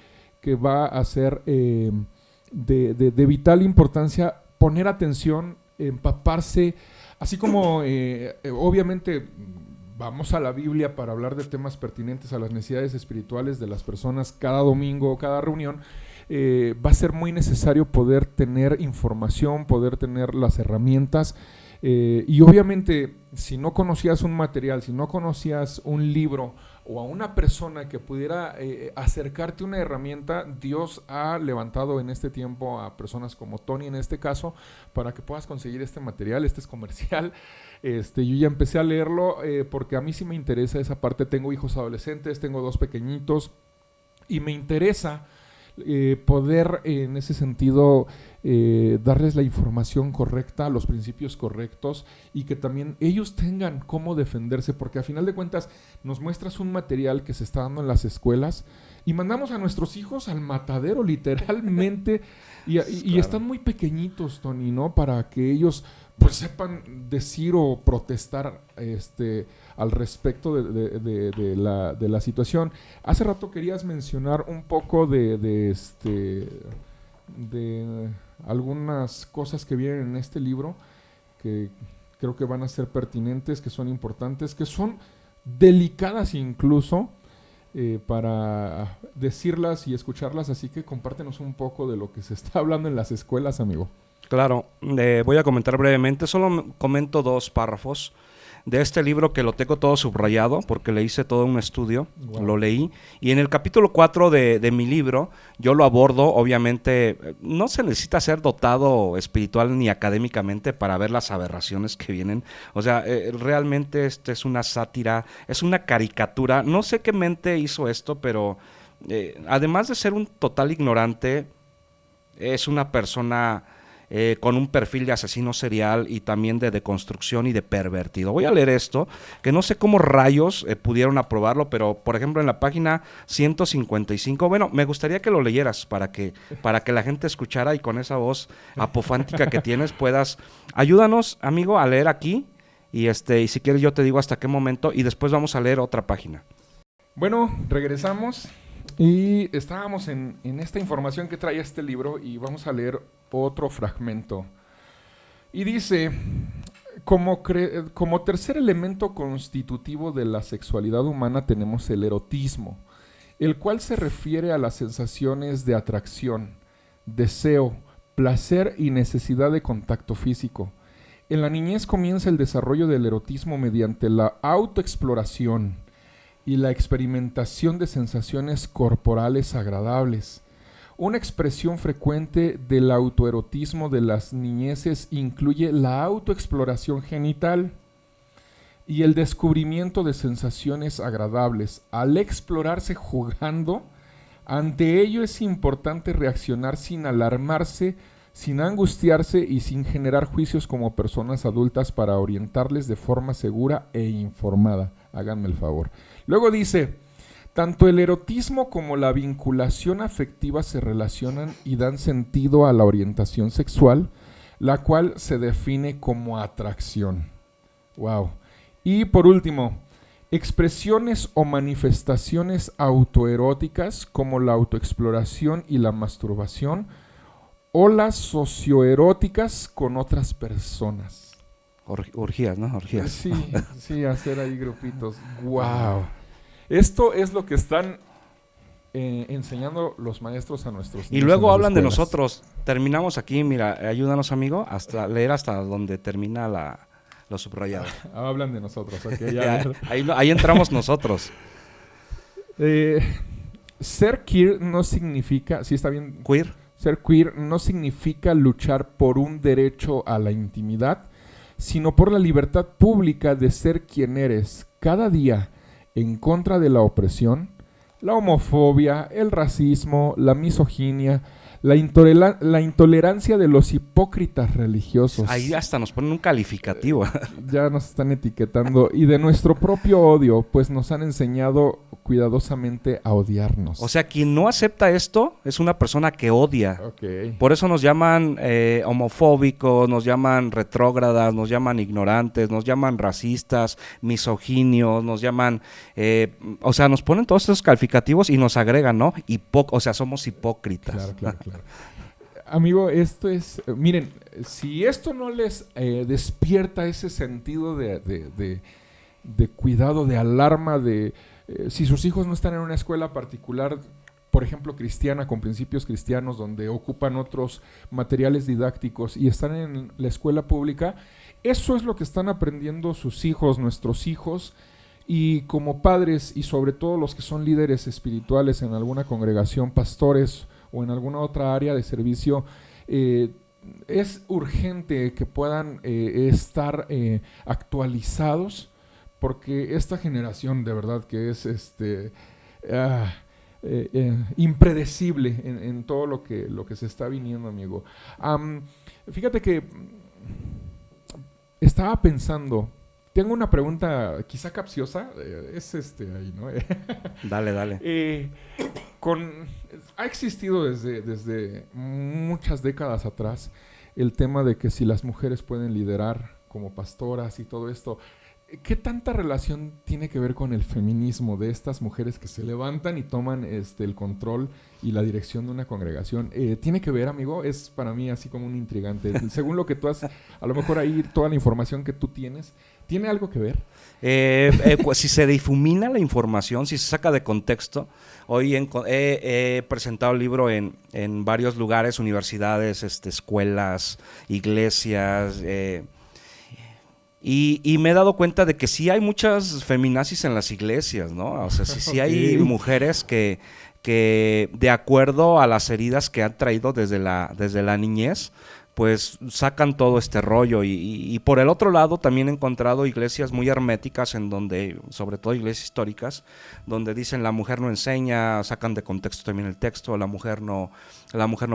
va a ser de vital importancia, poner atención, empaparse, así como obviamente vamos a la Biblia para hablar de temas pertinentes a las necesidades espirituales de las personas cada domingo, cada reunión. Va a ser muy necesario poder tener información, poder tener las herramientas. Y obviamente, si no conocías un material, si no conocías un libro o a una persona que pudiera acercarte una herramienta, Dios ha levantado en este tiempo a personas como Tony en este caso, para que puedas conseguir este material. Este es comercial. Yo ya empecé a leerlo porque a mí sí me interesa esa parte. Tengo hijos adolescentes, tengo 2 pequeñitos y me interesa poder en ese sentido darles la información correcta, los principios correctos, y que también ellos tengan cómo defenderse, porque a final de cuentas nos muestras un material que se está dando en las escuelas y mandamos a nuestros hijos al matadero literalmente y Claro. están muy pequeñitos, Tony, ¿no? Para que ellos pues sepan decir o protestar al respecto de la situación. Hace rato querías mencionar un poco de algunas cosas que vienen en este libro que creo que van a ser pertinentes, que son importantes, que son delicadas incluso para decirlas y escucharlas, así que compártenos un poco de lo que se está hablando en las escuelas, amigo. Claro, voy a comentar brevemente, solo comento 2 párrafos de este libro que lo tengo todo subrayado porque le hice todo un estudio, lo leí, y en el capítulo 4 de mi libro yo lo abordo. Obviamente no se necesita ser dotado espiritual ni académicamente para ver las aberraciones que vienen, o sea, realmente es una sátira, es una caricatura, no sé qué mente hizo esto, pero además de ser un total ignorante, es una persona con un perfil de asesino serial y también de deconstrucción y de pervertido. Voy a leer esto, que no sé cómo rayos pudieron aprobarlo, pero por ejemplo en la página 155, bueno, me gustaría que lo leyeras para que la gente escuchara y con esa voz apofántica que tienes puedas, ayúdanos, amigo, a leer aquí Y si quieres yo te digo hasta qué momento y después vamos a leer otra página. Bueno, regresamos y estábamos en esta información que trae este libro y vamos a leer otro fragmento. Y dice, como tercer elemento constitutivo de la sexualidad humana tenemos el erotismo, el cual se refiere a las sensaciones de atracción, deseo, placer y necesidad de contacto físico. En la niñez comienza el desarrollo del erotismo mediante la autoexploración y la experimentación de sensaciones corporales agradables. Una expresión frecuente del autoerotismo de las niñeces incluye la autoexploración genital y el descubrimiento de sensaciones agradables. Al explorarse jugando, ante ello es importante reaccionar sin alarmarse, sin angustiarse y sin generar juicios como personas adultas para orientarles de forma segura e informada. Háganme el favor. Luego dice, tanto el erotismo como la vinculación afectiva se relacionan y dan sentido a la orientación sexual, la cual se define como atracción. Wow. Y por último, expresiones o manifestaciones autoeróticas como la autoexploración y la masturbación, o las socioeróticas con otras personas. Orgías, ¿no? Orgías. Sí, hacer ahí grupitos. ¡Wow! Esto es lo que están enseñando los maestros a nuestros niños. Y luego hablan de nosotros. Terminamos aquí, mira, ayúdanos, amigo, hasta leer hasta donde termina lo subrayado. Hablan de nosotros, ok. Ahí entramos nosotros. Ser queer no significa... ¿Sí está bien? ¿Queer? Ser queer no significa luchar por un derecho a la intimidad, sino por la libertad pública de ser quien eres cada día, en contra de la opresión, la homofobia, el racismo, la misoginia, la intolerancia de los hipócritas religiosos. Ahí hasta nos ponen un calificativo. Ya nos están etiquetando. Y de nuestro propio odio, pues nos han enseñado cuidadosamente a odiarnos. O sea, quien no acepta esto es una persona que odia. Okay. Por eso nos llaman homofóbicos, nos llaman retrógradas, nos llaman ignorantes, nos llaman racistas, misoginios, nos llaman... o sea, nos ponen todos esos calificativos y nos agregan, ¿no? O sea, somos hipócritas. Claro. Amigo, esto es... miren, si esto no les despierta ese sentido de cuidado, de alarma, si sus hijos no están en una escuela particular, por ejemplo, cristiana, con principios cristianos, donde ocupan otros materiales didácticos y están en la escuela pública, eso es lo que están aprendiendo sus hijos, nuestros hijos, y como padres y sobre todo los que son líderes espirituales en alguna congregación, pastores o en alguna otra área de servicio, es urgente que puedan estar actualizados, porque esta generación de verdad que es impredecible en todo lo que se está viniendo, amigo. Fíjate que estaba pensando, tengo una pregunta quizá capciosa, es ahí, ¿no? Dale. Ha existido desde muchas décadas atrás el tema de que si las mujeres pueden liderar como pastoras y todo esto. ¿Qué tanta relación tiene que ver con el feminismo de estas mujeres que se levantan y toman el control y la dirección de una congregación? ¿Tiene que ver, amigo? Es para mí así como un intrigante. Según lo que tú has, a lo mejor ahí toda la información que tú tienes, ¿tiene algo que ver? Pues si se difumina la información, si se saca de contexto. Hoy he presentado el libro en varios lugares, universidades, escuelas, iglesias, y me he dado cuenta de que sí hay muchas feminazis en las iglesias, ¿no? O sea, sí hay mujeres que de acuerdo a las heridas que han traído desde la niñez, pues sacan todo este rollo. Y por el otro lado también he encontrado iglesias muy herméticas en donde, sobre todo iglesias históricas, donde dicen la mujer no enseña, sacan de contexto también el texto, la mujer no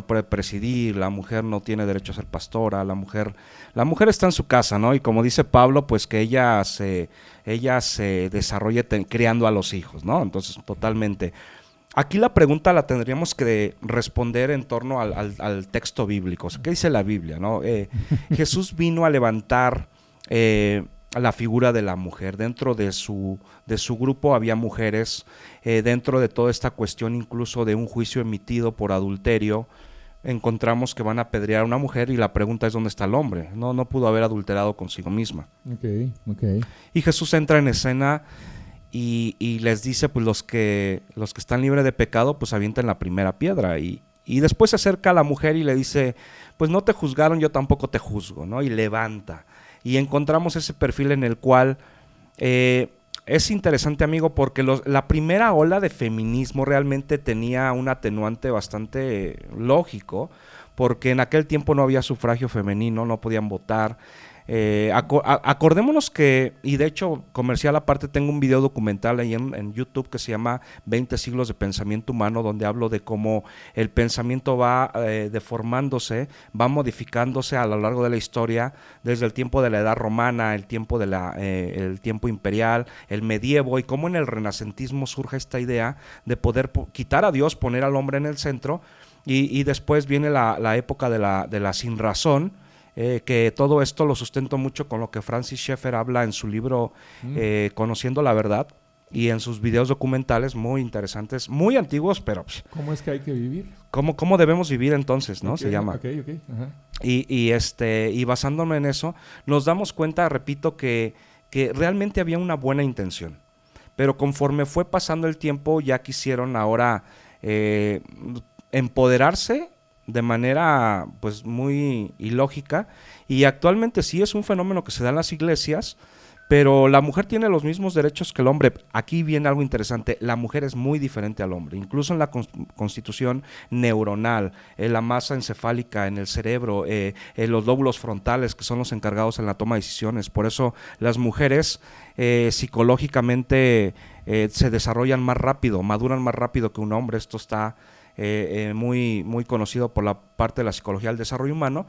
puede presidir, la mujer no tiene derecho a ser pastora, la mujer está en su casa, ¿no? Y como dice Pablo, pues que ella se desarrolle criando a los hijos, ¿no? Entonces, totalmente. Aquí la pregunta la tendríamos que responder en torno al texto bíblico. ¿Qué dice la Biblia, no? Jesús vino a levantar la figura de la mujer. Dentro de su grupo había mujeres, dentro de toda esta cuestión incluso de un juicio emitido por adulterio, encontramos que van a apedrear a una mujer y la pregunta es ¿dónde está el hombre? No pudo haber adulterado consigo misma. Okay. Y Jesús entra en escena y les dice, pues los que están libres de pecado, pues avienten la primera piedra. Y después se acerca a la mujer y le dice, pues no te juzgaron, yo tampoco te juzgo, ¿no? Y levanta. Y encontramos ese perfil en el cual es interesante, amigo, porque la primera ola de feminismo realmente tenía un atenuante bastante lógico, porque en aquel tiempo no había sufragio femenino, no podían votar. Acordémonos que, y de hecho, comercial aparte, tengo un video documental ahí en YouTube que se llama 20 siglos de pensamiento humano, donde hablo de cómo el pensamiento va deformándose, va modificándose a lo largo de la historia, desde el tiempo de la Edad Romana, el tiempo el tiempo imperial, el medievo, y cómo en el renacentismo surge esta idea de poder quitar a Dios, poner al hombre en el centro, y después viene la época de la sinrazón, que todo esto lo sustento mucho con lo que Francis Schaeffer habla en su libro Conociendo la Verdad, y en sus videos documentales muy interesantes, muy antiguos, pero ¿cómo es que hay que vivir? ¿Cómo debemos vivir entonces, ¿no? Okay, se llama. Okay. Ajá. Y basándome en eso, nos damos cuenta, repito, que realmente había una buena intención, pero conforme fue pasando el tiempo ya quisieron ahora empoderarse de manera pues muy ilógica, y actualmente sí es un fenómeno que se da en las iglesias, pero la mujer tiene los mismos derechos que el hombre. Aquí viene algo interesante, la mujer es muy diferente al hombre, incluso en la constitución neuronal, en la masa encefálica, en el cerebro, en los lóbulos frontales, que son los encargados en la toma de decisiones. Por eso las mujeres psicológicamente se desarrollan más rápido, maduran más rápido que un hombre. Esto está muy, muy conocido por la parte de la psicología del desarrollo humano,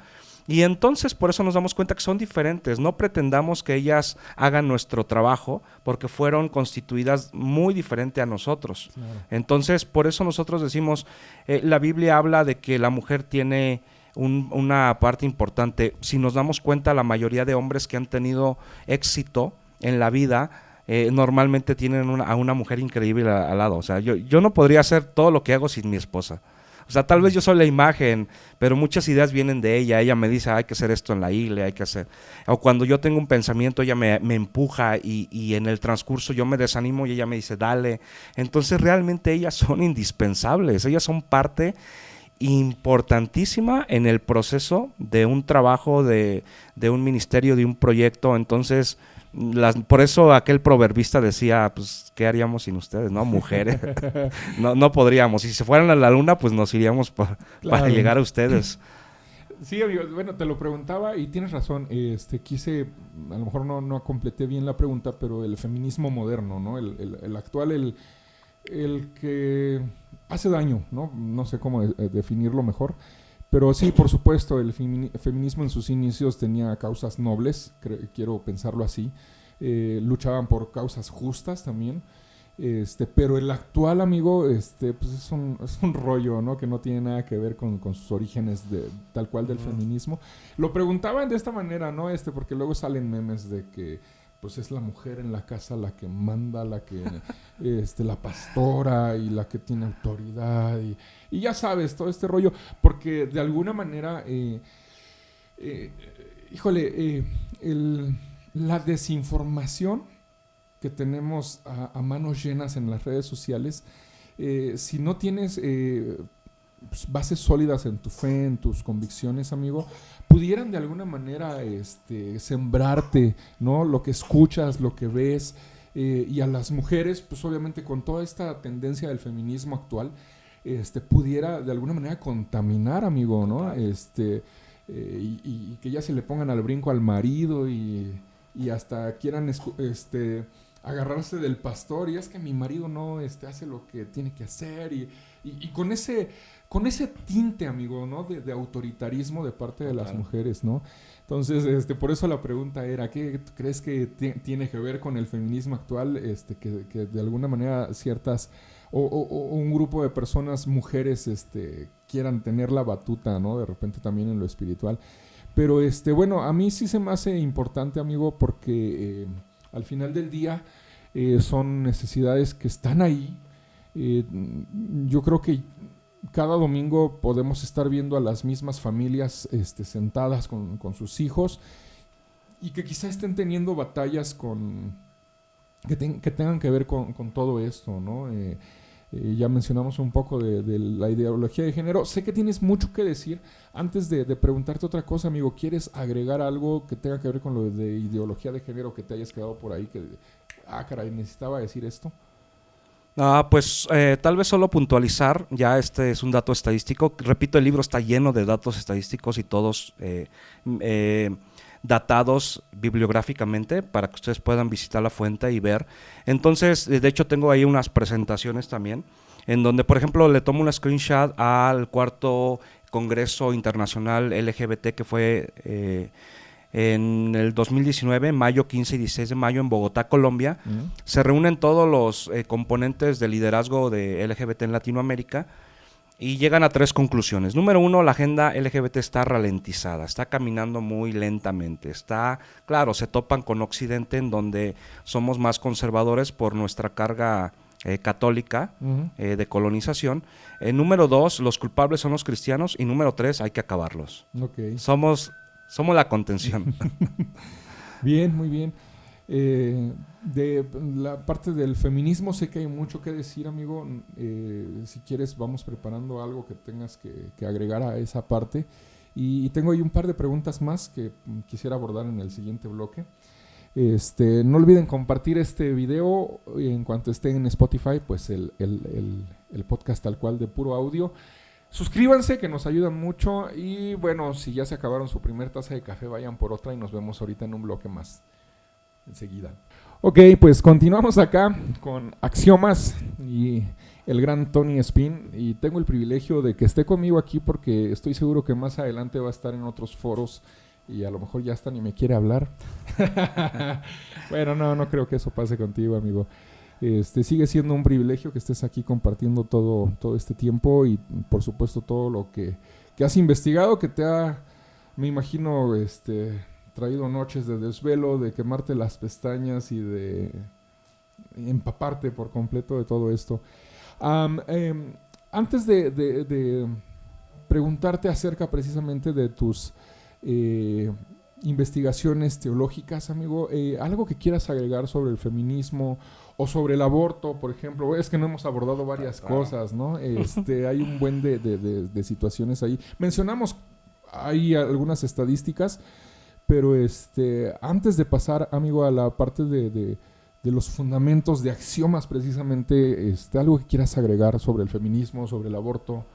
y entonces por eso nos damos cuenta que son diferentes. No pretendamos que ellas hagan nuestro trabajo, porque fueron constituidas muy diferente a nosotros. Claro. Entonces por eso nosotros decimos, la Biblia habla de que la mujer tiene una parte importante. Si nos damos cuenta, la mayoría de hombres que han tenido éxito en la vida normalmente tienen a una mujer increíble al lado. O sea, yo no podría hacer todo lo que hago sin mi esposa. O sea, tal vez yo soy la imagen, pero muchas ideas vienen de ella. Ella me dice, hay que hacer esto en la iglesia, hay que hacer. O cuando yo tengo un pensamiento, ella me empuja, y en el transcurso yo me desanimo y ella me dice, dale. Entonces realmente ellas son indispensables, ellas son parte importantísima en el proceso de un trabajo, de un ministerio, de un proyecto. Entonces por eso aquel proverbista decía, pues, ¿qué haríamos sin ustedes, no? Mujeres. no podríamos. Si se fueran a la luna, pues nos iríamos para llegar a ustedes. Sí, amigo, bueno, te lo preguntaba y tienes razón. Quise, a lo mejor no completé bien la pregunta, pero el feminismo moderno, ¿no? El actual, el que hace daño, ¿no? No sé cómo definirlo mejor. Pero sí, por supuesto, el feminismo en sus inicios tenía causas nobles, quiero pensarlo así. Luchaban por causas justas también. Pero el actual, amigo, pues es un rollo, ¿no? Que no tiene nada que ver con sus orígenes tal cual del feminismo. Lo preguntaban de esta manera, ¿no? Porque luego salen memes de que pues es la mujer en la casa la que manda, la que la pastora y la que tiene autoridad y ya sabes, todo este rollo, porque de alguna manera la desinformación que tenemos a manos llenas en las redes sociales, si no tienes pues, bases sólidas en tu fe, en tus convicciones, amigo, pudieran de alguna manera sembrarte, ¿no? Lo que escuchas, lo que ves, y a las mujeres, pues obviamente con toda esta tendencia del feminismo actual, pudiera de alguna manera contaminar, amigo, ¿no? Y que ya se le pongan al brinco al marido y hasta quieran agarrarse del pastor, y es que mi marido no hace lo que tiene que hacer, y con ese tinte, amigo, ¿no? De autoritarismo de parte de las mujeres, ¿no? Entonces, por eso la pregunta era, ¿qué crees que tiene que ver con el feminismo actual? Que de alguna manera ciertas o un grupo de personas, mujeres, quieran tener la batuta, ¿no? De repente también en lo espiritual. Pero bueno, a mí sí se me hace importante, amigo, porque al final del día son necesidades que están ahí. Yo creo que cada domingo podemos estar viendo a las mismas familias sentadas con sus hijos y que quizá estén teniendo batallas que tengan que ver con todo esto, ¿no? Ya mencionamos un poco de la ideología de género. Sé que tienes mucho que decir. Antes de preguntarte otra cosa, amigo, ¿quieres agregar algo que tenga que ver con lo de ideología de género que te hayas quedado por ahí? Caray, necesitaba decir esto. Pues tal vez solo puntualizar, ya este es un dato estadístico. Repito, el libro está lleno de datos estadísticos y todos datados bibliográficamente para que ustedes puedan visitar la fuente y ver. Entonces, de hecho, tengo ahí unas presentaciones también, en donde, por ejemplo, le tomo una screenshot al cuarto Congreso Internacional LGBT que fue en el 2019, mayo 15 y 16 de mayo en Bogotá, Colombia. Se reúnen todos los componentes de liderazgo de LGBT en Latinoamérica y llegan a 3 conclusiones. Número 1, la agenda LGBT está ralentizada, está caminando muy lentamente. Claro, se topan con Occidente, en donde somos más conservadores por nuestra carga católica de colonización. Número 2, los culpables son los cristianos. Y número 3, hay que acabarlos. Okay. Somos la contención. Bien, muy bien. De la parte del feminismo sé que hay mucho que decir, amigo. Si quieres vamos preparando algo que tengas que agregar a esa parte. Y tengo ahí un par de preguntas más que quisiera abordar en el siguiente bloque. No olviden compartir este video en cuanto esté en Spotify, pues el podcast tal cual de puro audio. Suscríbanse, que nos ayudan mucho. Y bueno, si ya se acabaron su primer taza de café, vayan por otra y nos vemos ahorita en un bloque más. Enseguida. Ok, pues continuamos acá con Axiomas y el gran Tony Espín. Y tengo el privilegio de que esté conmigo aquí porque estoy seguro que más adelante va a estar en otros foros y a lo mejor ya hasta ni me quiere hablar. Bueno, no creo que eso pase contigo, amigo. Sigue siendo un privilegio que estés aquí compartiendo todo este tiempo y por supuesto todo lo que has investigado, que te ha, me imagino, traído noches de desvelo, de quemarte las pestañas y de empaparte por completo de todo esto. Antes de preguntarte acerca precisamente de tus investigaciones teológicas, amigo, algo que quieras agregar sobre el feminismo o sobre el aborto, por ejemplo. Es que no hemos abordado varias cosas, ¿no? Hay un buen de situaciones ahí. Mencionamos ahí algunas estadísticas, pero antes de pasar, amigo, a la parte de los fundamentos de axiomas precisamente, algo que quieras agregar sobre el feminismo, sobre el aborto.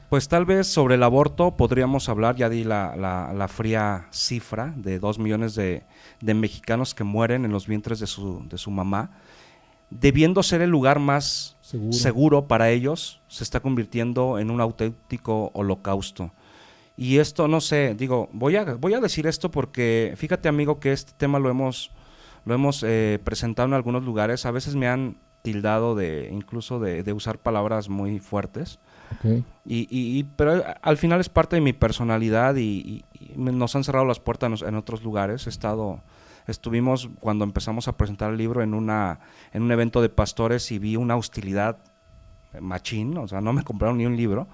Pues tal vez sobre el aborto podríamos hablar, ya di la fría cifra de 2 millones de mexicanos que mueren en los vientres de su mamá. Debiendo ser el lugar más seguro para ellos, se está convirtiendo en un auténtico holocausto. Y esto, no sé, digo, voy a decir esto porque fíjate, amigo, que este tema lo hemos presentado en algunos lugares. A veces me han tildado incluso de usar palabras muy fuertes. Okay. Pero al final es parte de mi personalidad y nos han cerrado las puertas en otros lugares. Estuvimos cuando empezamos a presentar el libro en un evento de pastores y vi una hostilidad machín, o sea, no me compraron ni un libro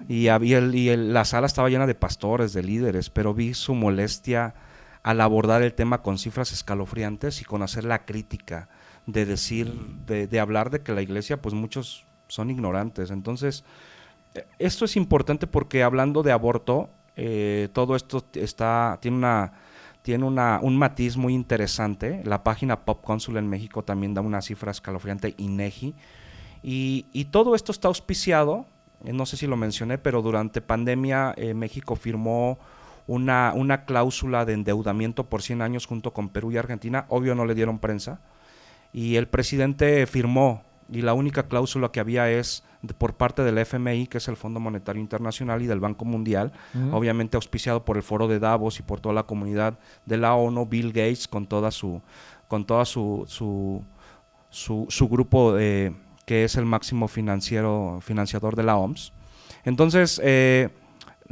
y la sala estaba llena de pastores, de líderes, pero vi su molestia al abordar el tema con cifras escalofriantes y con hacer la crítica de hablar de que la iglesia, pues muchos son ignorantes. Entonces, esto es importante porque hablando de aborto, todo esto tiene un matiz muy interesante. La página Pop Cónsul en México también da una cifra escalofriante, INEGI, y todo esto está auspiciado, no sé si lo mencioné, pero durante pandemia México firmó una cláusula de endeudamiento por 100 años junto con Perú y Argentina. Obvio no le dieron prensa, y el presidente firmó, y la única cláusula que había es por parte del FMI, que es el Fondo Monetario Internacional, y del Banco Mundial, obviamente auspiciado por el Foro de Davos y por toda la comunidad de la ONU, Bill Gates con toda su grupo, que es el máximo financiador de la OMS. Entonces,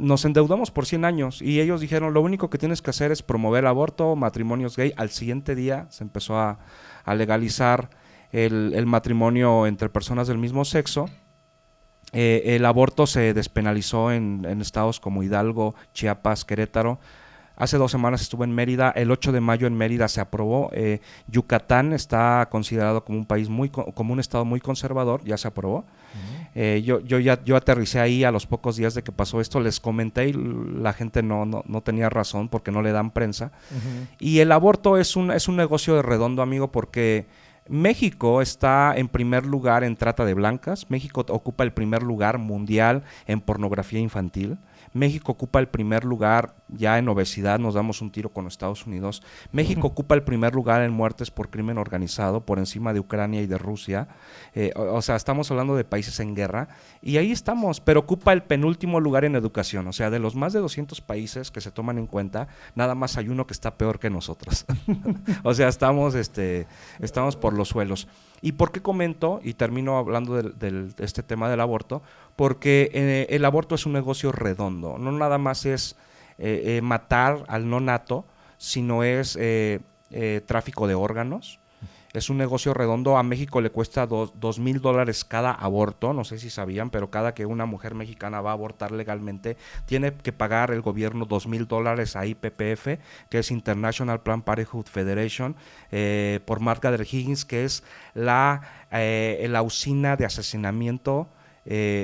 nos endeudamos por 100 años y ellos dijeron, lo único que tienes que hacer es promover el aborto, matrimonios gay. Al siguiente día se empezó a legalizar el matrimonio entre personas del mismo sexo. El aborto se despenalizó en estados como Hidalgo, Chiapas, Querétaro. Hace 2 semanas estuve en Mérida, el 8 de mayo en Mérida se aprobó. Yucatán está considerado como un país como un estado muy conservador, ya se aprobó. Yo aterricé ahí a los pocos días de que pasó esto, les comenté y la gente no tenía razón porque no le dan prensa. Y el aborto es un negocio de redondo, amigo, porque México está en primer lugar en trata de blancas, México ocupa el primer lugar mundial en pornografía infantil, México ocupa el primer lugar ya en obesidad, nos damos un tiro con Estados Unidos, México ocupa el primer lugar en muertes por crimen organizado, por encima de Ucrania y de Rusia, o sea, estamos hablando de países en guerra, y ahí estamos, pero ocupa el penúltimo lugar en educación, o sea, de los más de 200 países que se toman en cuenta, nada más hay uno que está peor que nosotros, o sea, estamos por los suelos. ¿Y por qué comento y termino hablando de este tema del aborto? Porque el aborto es un negocio redondo, no nada más es matar al no nato, sino es tráfico de órganos. Es un negocio redondo. A México le cuesta $2,000 cada aborto, no sé si sabían, pero cada que una mujer mexicana va a abortar legalmente, tiene que pagar el gobierno $2,000 a IPPF, que es International Planned Parenthood Federation, por Margaret Higgins, que es la usina de asesinamiento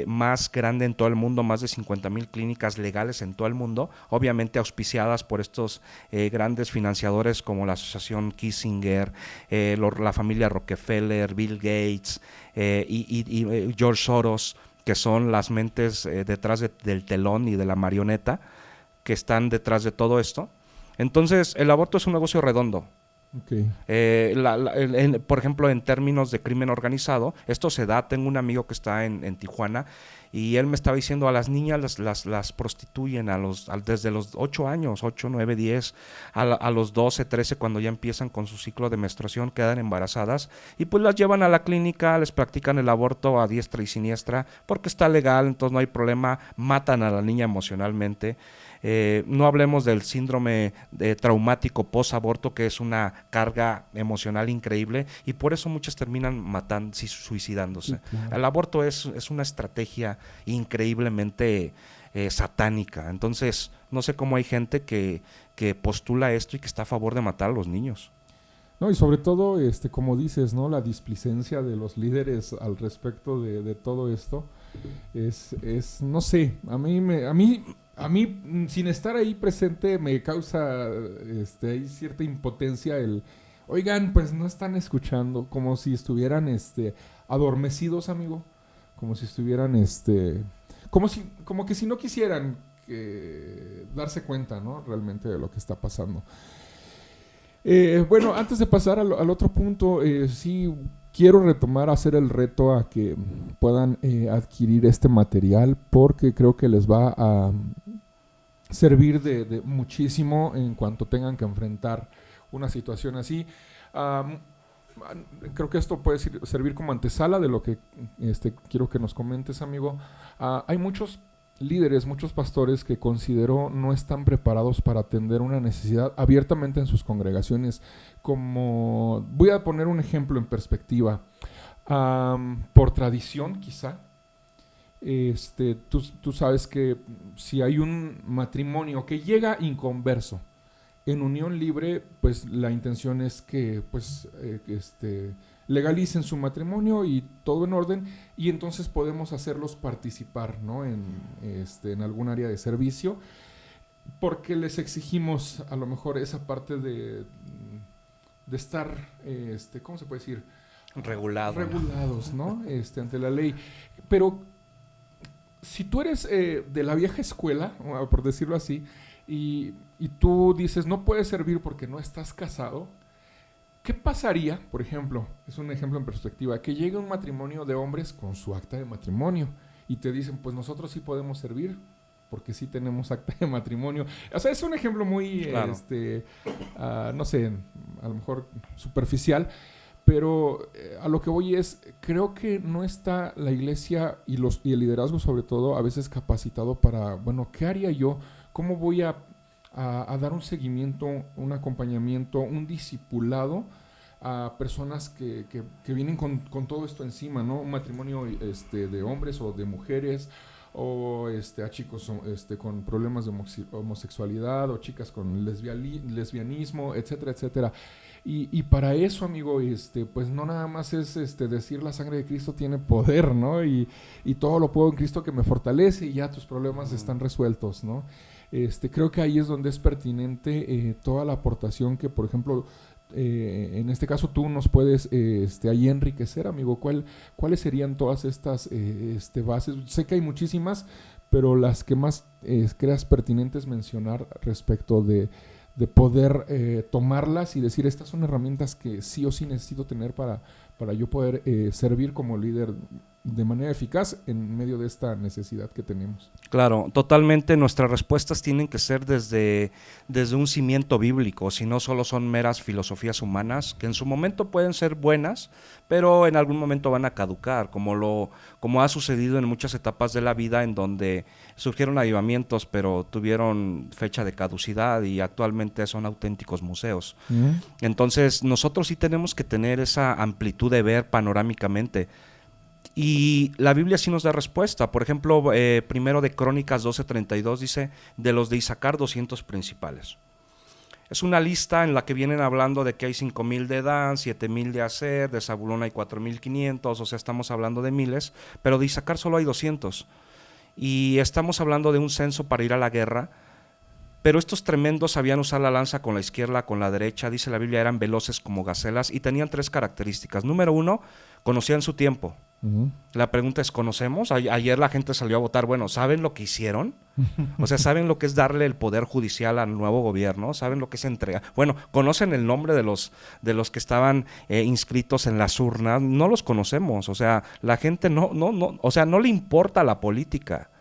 más grande en todo el mundo, más de 50,000 clínicas legales en todo el mundo, obviamente auspiciadas por estos grandes financiadores como la asociación Kissinger, la familia Rockefeller, Bill Gates y George Soros, que son las mentes detrás del telón y de la marioneta que están detrás de todo esto. Entonces el aborto es un negocio redondo. Okay. Por ejemplo, en términos de crimen organizado, esto se da. Tengo un amigo que está en Tijuana y él me estaba diciendo, a las niñas las prostituyen desde los 8 años, 8, 9, 10, a los 12, 13, cuando ya empiezan con su ciclo de menstruación, quedan embarazadas y pues las llevan a la clínica, les practican el aborto a diestra y siniestra porque está legal, entonces no hay problema, matan a la niña emocionalmente. No hablemos del síndrome traumático post-aborto, que es una carga emocional increíble y por eso muchas terminan matando, suicidándose. Sí, claro. El aborto es una estrategia increíblemente satánica. Entonces, no sé cómo hay gente que postula esto y que está a favor de matar a los niños. No, y sobre todo, como dices, ¿no? La displicencia de los líderes al respecto de todo esto es no sé, a mí, sin estar ahí presente, me causa hay cierta impotencia oigan, pues no están escuchando, como si estuvieran adormecidos, amigo, como si estuvieran como que si no quisieran darse cuenta, ¿no? Realmente de lo que está pasando. Bueno, antes de pasar al otro punto, sí quiero hacer el reto a que puedan adquirir este material, porque creo que les va a servir de muchísimo en cuanto tengan que enfrentar una situación así. Creo que esto puede servir como antesala de lo que quiero que nos comentes, amigo. Hay muchos líderes, muchos pastores que considero no están preparados para atender una necesidad abiertamente en sus congregaciones. Como voy a poner un ejemplo en perspectiva. Por tradición, quizá, tú sabes que si hay un matrimonio que llega inconverso en unión libre, pues la intención es que pues legalicen su matrimonio y todo en orden, y entonces podemos hacerlos participar, ¿no? en algún área de servicio, porque les exigimos a lo mejor esa parte de estar, ¿cómo se puede decir? Regulados, ¿no? Ante la ley. Pero si tú eres de la vieja escuela, por decirlo así, y tú dices no puedes servir porque no estás casado, ¿qué pasaría, por ejemplo, es un ejemplo en perspectiva, que llegue un matrimonio de hombres con su acta de matrimonio y te dicen, pues nosotros sí podemos servir porque sí tenemos acta de matrimonio? O sea, es un ejemplo muy, claro, no sé, a lo mejor superficial, Pero a lo que voy es, creo que no está la iglesia y el liderazgo sobre todo a veces capacitado para, bueno, ¿qué haría yo? ¿Cómo voy a dar un seguimiento, un acompañamiento, un discipulado a personas que vienen con todo esto encima, ¿no? Un matrimonio de hombres o de mujeres, o a chicos con problemas de homosexualidad, o chicas con lesbianismo, etcétera, etcétera. Y para eso, amigo, pues no nada más es decir la sangre de Cristo tiene poder, ¿no? Y todo lo puedo en Cristo que me fortalece, y ya tus problemas están resueltos, ¿no? Creo que ahí es donde es pertinente toda la aportación que, por ejemplo, en este caso tú nos puedes ahí enriquecer, amigo. ¿Cuáles serían todas estas bases? Sé que hay muchísimas, pero las que más creas pertinentes mencionar respecto de poder tomarlas y decir, estas son herramientas que sí o sí necesito tener para yo poder servir como líder de manera eficaz en medio de esta necesidad que tenemos. Claro, totalmente. Nuestras respuestas tienen que ser desde un cimiento bíblico, si no solo son meras filosofías humanas, que en su momento pueden ser buenas, pero en algún momento van a caducar, como ha sucedido en muchas etapas de la vida, en donde surgieron avivamientos, pero tuvieron fecha de caducidad y actualmente son auténticos museos. Entonces, nosotros sí tenemos que tener esa amplitud de ver panorámicamente. Y la Biblia sí nos da respuesta. Por ejemplo, primero de Crónicas 12:32 dice, de los de Isaacar 200 principales. Es una lista en la que vienen hablando de que hay 5,000 de Dan, 7,000 de Aser, de Zabulón hay 4,500, o sea, estamos hablando de miles, pero de Isaacar solo hay 200. Y estamos hablando de un censo para ir a la guerra, pero estos tremendos sabían usar la lanza con la izquierda, con la derecha, dice la Biblia, eran veloces como gacelas y tenían 3 características. Número 1, conocían su tiempo. La pregunta es, ¿conocemos? Ayer la gente salió a votar. Bueno, ¿saben lo que hicieron? O sea, ¿saben lo que es darle el poder judicial al nuevo gobierno? ¿Saben lo que es entregar? Bueno, ¿conocen el nombre de los que estaban inscritos en las urnas? No los conocemos. O sea, la gente no, o sea, no le importa la política.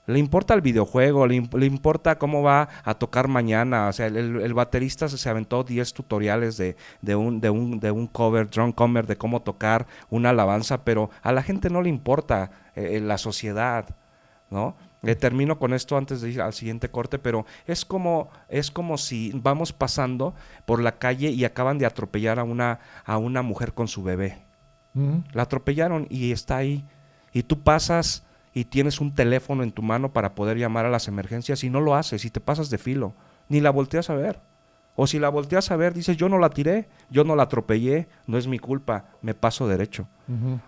Le importa el videojuego, le importa cómo va a tocar mañana. O sea, el baterista se aventó 10 tutoriales de un cover, drum cover, de cómo tocar una alabanza, pero a la gente no le importa la sociedad, ¿no? Termino con esto antes de ir al siguiente corte, pero es como si vamos pasando por la calle y acaban de atropellar a una mujer con su bebé. La atropellaron y está ahí. Y tú pasas y tienes un teléfono en tu mano para poder llamar a las emergencias y no lo haces y te pasas de filo, ni la volteas a ver. O si la volteas a ver, dices, yo no la tiré, yo no la atropellé, no es mi culpa, me paso derecho.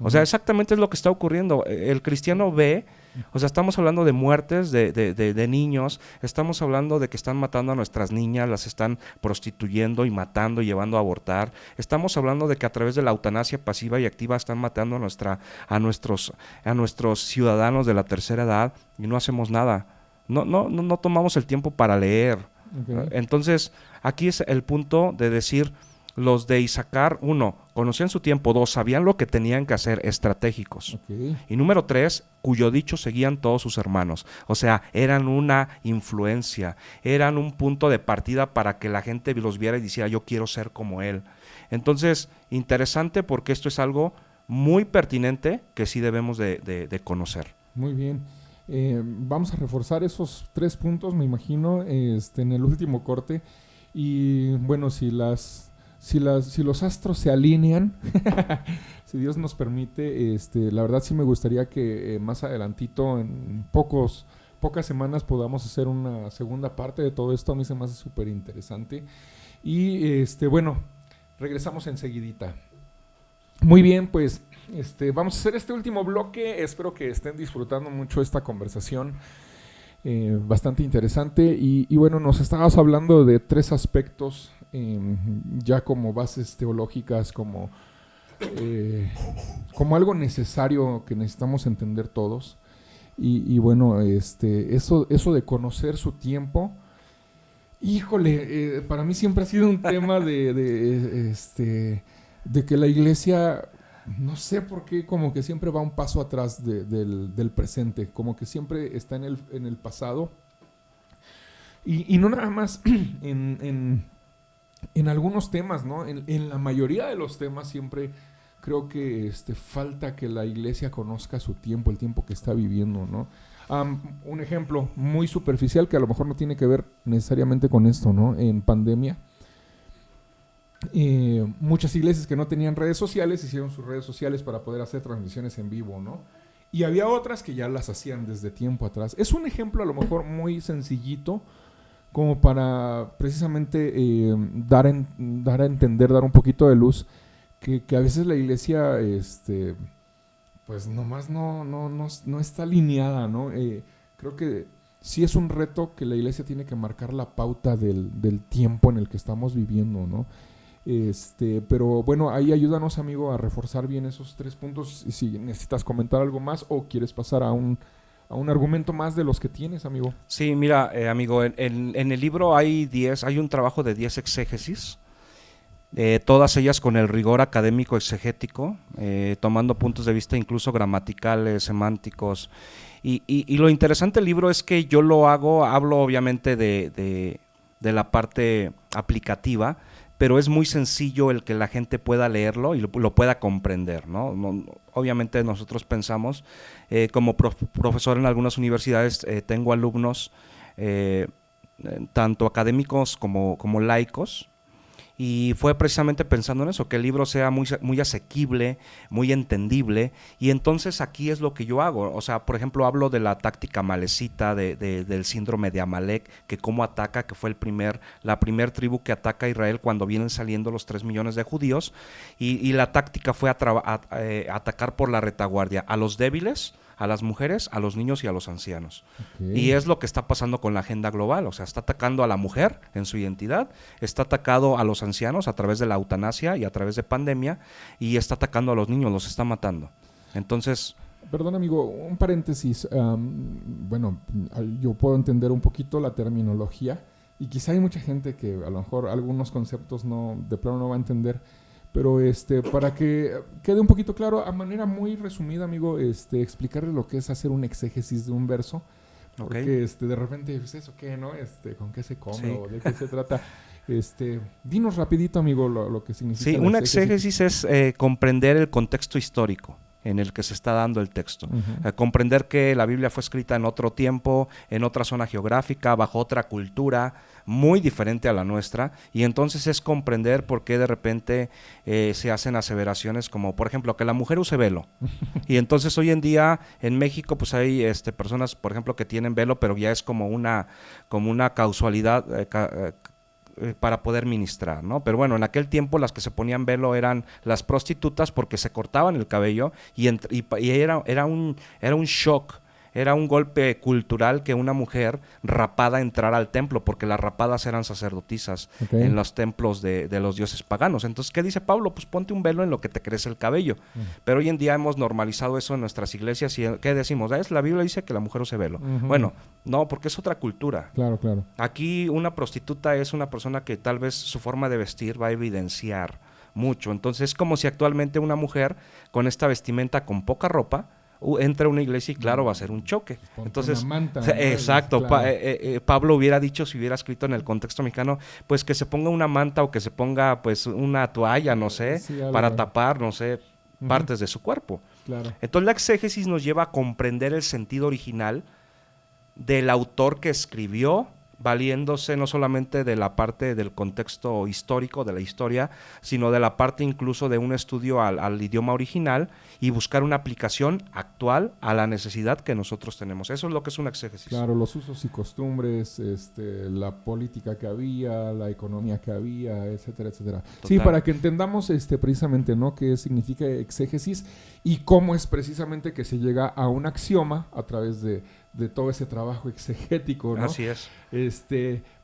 O sea, exactamente es lo que está ocurriendo. El cristiano ve, o sea, estamos hablando de muertes de niños, estamos hablando de que están matando a nuestras niñas, las están prostituyendo y matando y llevando a abortar. Estamos hablando de que a través de la eutanasia pasiva y activa están matando a nuestros ciudadanos de la tercera edad y no hacemos nada. No tomamos el tiempo para leer. Okay. Entonces, aquí es el punto de decir, los de Isaacar, 1, conocían su tiempo, 2, sabían lo que tenían que hacer, estratégicos. Okay. Y número 3, cuyo dicho seguían todos sus hermanos. O sea, eran una influencia, eran un punto de partida para que la gente los viera y dijera, yo quiero ser como él. Entonces, interesante porque esto es algo muy pertinente que sí debemos de conocer. Muy bien. Vamos a reforzar esos 3 puntos, me imagino, en el último corte. Y bueno, si los astros se alinean, si Dios nos permite, la verdad sí me gustaría que más adelantito, en pocas semanas, podamos hacer una segunda parte de todo esto. A mí se me hace súper interesante. Y bueno, regresamos enseguidita. Muy bien, pues vamos a hacer este último bloque. Espero que estén disfrutando mucho esta conversación, bastante interesante. Y bueno, nos estabas hablando de 3 aspectos, ya como bases teológicas, como algo necesario que necesitamos entender todos. Y bueno, eso de conocer su tiempo, híjole, para mí siempre ha sido un tema de que la iglesia, no sé por qué, como que siempre va un paso atrás del presente, como que siempre está en el pasado. Y no nada más en en algunos temas, ¿no? En la mayoría de los temas siempre creo que falta que la iglesia conozca su tiempo, el tiempo que está viviendo, ¿no? Un ejemplo muy superficial que a lo mejor no tiene que ver necesariamente con esto, ¿no? En pandemia, muchas iglesias que no tenían redes sociales hicieron sus redes sociales para poder hacer transmisiones en vivo, ¿no? Y había otras que ya las hacían desde tiempo atrás. Es un ejemplo a lo mejor muy sencillito, como para precisamente dar a entender, dar un poquito de luz, que a veces la iglesia pues nomás no está alineada, ¿no? Creo que sí es un reto que la iglesia tiene que marcar la pauta del tiempo en el que estamos viviendo, ¿no? Pero bueno, ahí ayúdanos, amigo, a reforzar bien esos 3 puntos. Y si necesitas comentar algo más o quieres pasar a un argumento más de los que tienes, amigo. Sí, mira, amigo, en el libro hay un trabajo de 10 exégesis, todas ellas con el rigor académico exegético, tomando puntos de vista incluso gramaticales, semánticos. Y lo interesante del libro es que yo hablo obviamente de la parte aplicativa, pero es muy sencillo el que la gente pueda leerlo y lo pueda comprender, ¿no? Obviamente nosotros pensamos, como profesor en algunas universidades, tengo alumnos tanto académicos como laicos, y fue precisamente pensando en eso, que el libro sea muy asequible, muy entendible, y entonces aquí es lo que yo hago. O sea, por ejemplo, hablo de la táctica malecita, del síndrome de Amalek, que cómo ataca, que fue la primer tribu que ataca a Israel cuando vienen saliendo los 3 millones de judíos, y la táctica fue atacar por la retaguardia a los débiles, a las mujeres, a los niños y a los ancianos. Okay. Y es lo que está pasando con la agenda global. O sea, está atacando a la mujer en su identidad, está atacando a los ancianos a través de la eutanasia y a través de pandemia, y está atacando a los niños, los está matando. Entonces... Perdón, amigo, un paréntesis. Bueno, yo puedo entender un poquito la terminología, y quizá hay mucha gente que a lo mejor algunos conceptos de plano no va a entender. Pero para que quede un poquito claro, a manera muy resumida, amigo, explicarles lo que es hacer un exégesis de un verso. Porque de repente, pues, ¿eso qué, no? ¿Con qué se come? Sí. ¿O de qué se trata? Dinos rapidito, amigo, lo que significa. Sí, un exégesis es comprender el contexto histórico en el que se está dando el texto. Comprender que la Biblia fue escrita en otro tiempo, en otra zona geográfica, bajo otra cultura, muy diferente a la nuestra, y entonces es comprender por qué de repente se hacen aseveraciones como, por ejemplo, que la mujer use velo. Y entonces hoy en día en México pues hay personas, por ejemplo, que tienen velo, pero ya es como una causalidad para poder ministrar, ¿no? Pero bueno, en aquel tiempo las que se ponían velo eran las prostitutas, porque se cortaban el cabello y era un shock, era un golpe cultural que una mujer rapada entrara al templo, porque las rapadas eran sacerdotisas en los templos de los dioses paganos. Entonces, ¿qué dice Pablo? Pues ponte un velo en lo que te crece el cabello. Pero hoy en día hemos normalizado eso en nuestras iglesias, y ¿qué decimos? La Biblia dice que la mujer use velo. Bueno, no, porque es otra cultura. Claro, claro. Aquí una prostituta es una persona que tal vez su forma de vestir va a evidenciar mucho. Entonces, es como si actualmente una mujer con esta vestimenta, con poca ropa, entra a una iglesia y claro, va a ser un choque. Entonces, una manta, ¿no? Exacto, claro. Pablo hubiera dicho, si hubiera escrito en el contexto mexicano, pues que se ponga una manta o que se ponga pues una toalla, no sé, sí, para tapar, no sé, partes de su cuerpo. Claro. Entonces la exégesis nos lleva a comprender el sentido original del autor que escribió, valiéndose no solamente de la parte del contexto histórico, de la historia, sino de la parte incluso de un estudio al idioma original, y buscar una aplicación actual a la necesidad que nosotros tenemos. Eso es lo que es una exégesis. Claro, los usos y costumbres, la política que había, la economía que había, etcétera, etcétera. Total. Sí, para que entendamos precisamente, ¿no?, qué significa exégesis y cómo es precisamente que se llega a un axioma a través de todo ese trabajo exegético, ¿no? Así es.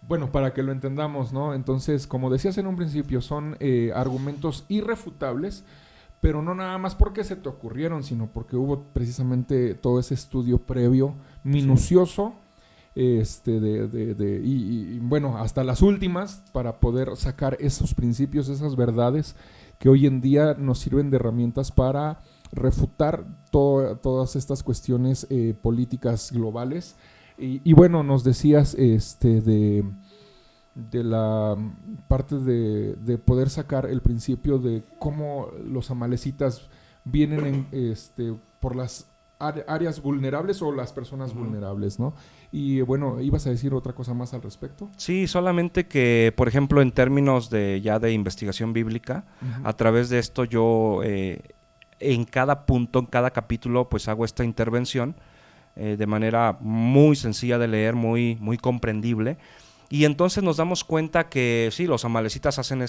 Bueno, para que lo entendamos, ¿no? Entonces, como decías en un principio, son argumentos irrefutables, pero no nada más porque se te ocurrieron, sino porque hubo precisamente todo ese estudio previo, minucioso, y bueno, hasta las últimas, para poder sacar esos principios, esas verdades que hoy en día nos sirven de herramientas para refutar todas estas cuestiones políticas globales. Y bueno, nos decías de la parte de poder sacar el principio de cómo los amalecitas vienen por las áreas vulnerables o las personas vulnerables, ¿no? Y bueno, ¿ibas a decir otra cosa más al respecto? Sí, solamente que, por ejemplo, en términos de investigación bíblica, a través de esto yo en cada punto, en cada capítulo, pues hago esta intervención de manera muy sencilla de leer, muy, muy comprendible. Y entonces nos damos cuenta que sí, los amalecitas hacen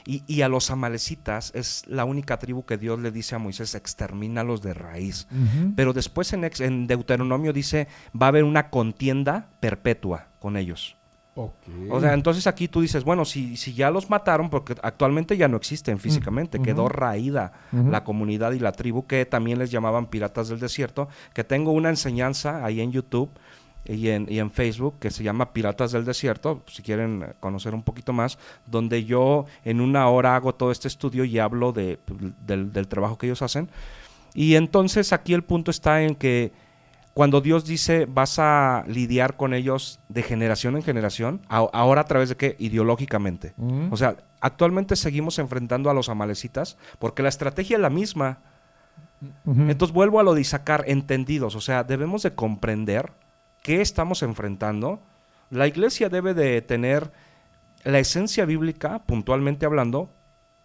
y a los amalecitas es la única tribu que Dios le dice a Moisés, extermínalos de raíz. Pero después en Deuteronomio dice, va a haber una contienda perpetua con ellos. Okay. O sea, entonces aquí tú dices, bueno, si ya los mataron, porque actualmente ya no existen físicamente, quedó raída la comunidad y la tribu, que también les llamaban piratas del desierto, que tengo una enseñanza ahí en YouTube y en Facebook que se llama Piratas del Desierto, si quieren conocer un poquito más, donde yo en una hora hago todo este estudio y hablo del trabajo que ellos hacen. Y entonces aquí el punto está en que cuando Dios dice vas a lidiar con ellos de generación en generación, ahora a través de qué? Ideológicamente. O sea, actualmente seguimos enfrentando a los amalecitas porque la estrategia es la misma. Entonces vuelvo a lo de Isaacar, entendidos. O sea, debemos de comprender qué estamos enfrentando. La iglesia debe de tener la esencia bíblica, puntualmente hablando,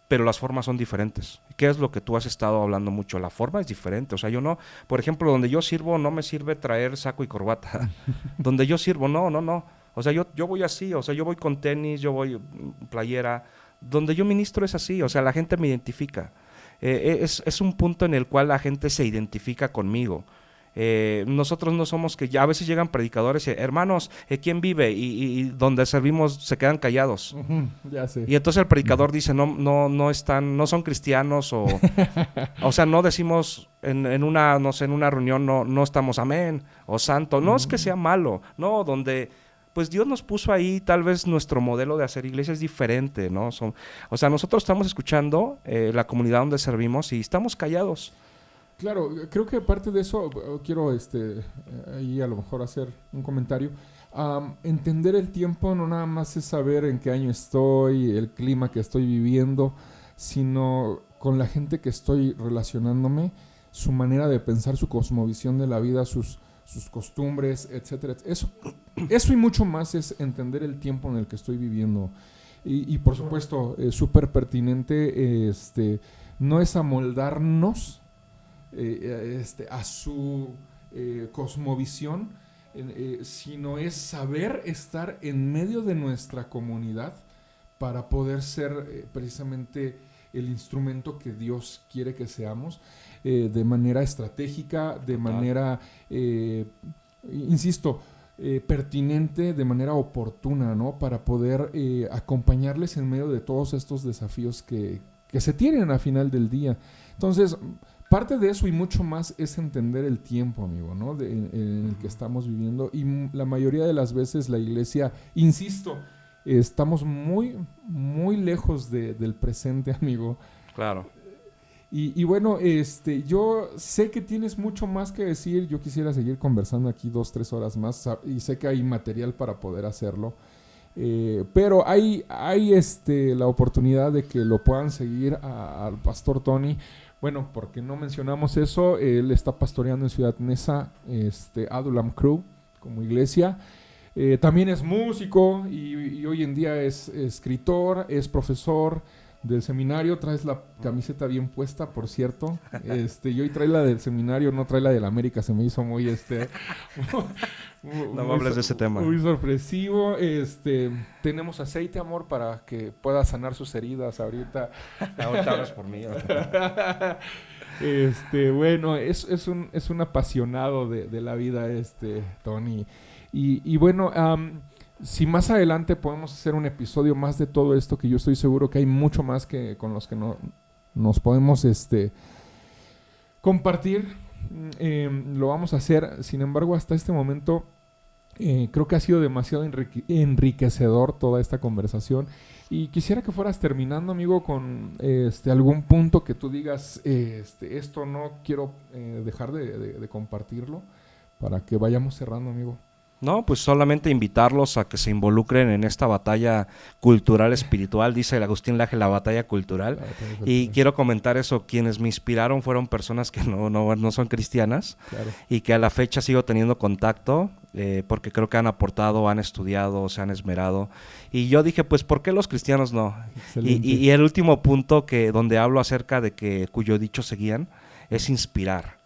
pero las formas son diferentes. ¿Qué es lo que tú has estado hablando mucho? La forma es diferente. O sea, yo no, por ejemplo, donde yo sirvo no me sirve traer saco y corbata. Donde yo sirvo, no. O sea, yo voy así, o sea, yo voy con tenis, yo voy playera. Donde yo ministro es así, o sea, la gente me identifica. Es un punto en el cual la gente se identifica conmigo. Nosotros no somos que ya a veces llegan predicadores y hermanos, ¿quién vive? Y donde servimos se quedan callados. Ya sé. Y entonces el predicador dice, no son cristianos o sea, no decimos en una reunión no estamos amén o santo. No es que sea malo, no, donde pues Dios nos puso ahí, tal vez nuestro modelo de hacer iglesia es diferente, ¿no? O sea, nosotros estamos escuchando la comunidad donde servimos y estamos callados. Claro, creo que parte de eso, quiero ahí a lo mejor hacer un comentario. Entender el tiempo no nada más es saber en qué año estoy, el clima que estoy viviendo, sino con la gente que estoy relacionándome, su manera de pensar, su cosmovisión de la vida, sus costumbres, etcétera. Eso y mucho más es entender el tiempo en el que estoy viviendo. Y por supuesto, súper pertinente, no es amoldarnos a su cosmovisión, sino es saber estar en medio de nuestra comunidad para poder ser precisamente el instrumento que Dios quiere que seamos, de manera estratégica, de manera, insisto, pertinente, de manera oportuna, ¿no? Para poder acompañarles en medio de todos estos desafíos que se tienen al final del día. Entonces, parte de eso y mucho más es entender el tiempo, amigo, ¿no? En el que estamos viviendo. Y la mayoría de las veces la iglesia, insisto, estamos muy, muy lejos del presente, amigo. Claro. Y bueno, yo sé que tienes mucho más que decir. Yo quisiera seguir conversando aquí 2-3 horas más. Y sé que hay material para poder hacerlo. Pero hay la oportunidad de que lo puedan seguir al pastor Tony. Bueno, porque no mencionamos eso, él está pastoreando en Ciudad Neza, Adulam Crew, como iglesia. También es músico y hoy en día es escritor, es profesor del seminario. Traes la camiseta bien puesta, por cierto. Y hoy trae la del seminario, no trae la del América. Se me hizo muy no me hables de ese tema. Muy sorpresivo. Tenemos aceite, amor, para que pueda sanar sus heridas ahorita. Ahorita hablas por mí. Bueno, es un apasionado de la vida, Tony. Y bueno, si más adelante podemos hacer un episodio más de todo esto, que yo estoy seguro que hay mucho más que con los que nos podemos compartir, lo vamos a hacer. Sin embargo, hasta este momento creo que ha sido demasiado enriquecedor toda esta conversación. Y quisiera que fueras terminando, amigo, con algún punto que tú digas, esto no quiero dejar de compartirlo, para que vayamos cerrando, amigo. No, pues solamente invitarlos a que se involucren en esta batalla cultural, espiritual, dice el Agustín Laje, la batalla cultural. Y quiero comentar eso, quienes me inspiraron fueron personas que no son cristianas, claro, y que a la fecha sigo teniendo contacto, porque creo que han aportado, han estudiado, se han esmerado. Y yo dije, pues, ¿por qué los cristianos no? Y el último punto donde hablo acerca de que cuyo dicho seguían, es inspirar.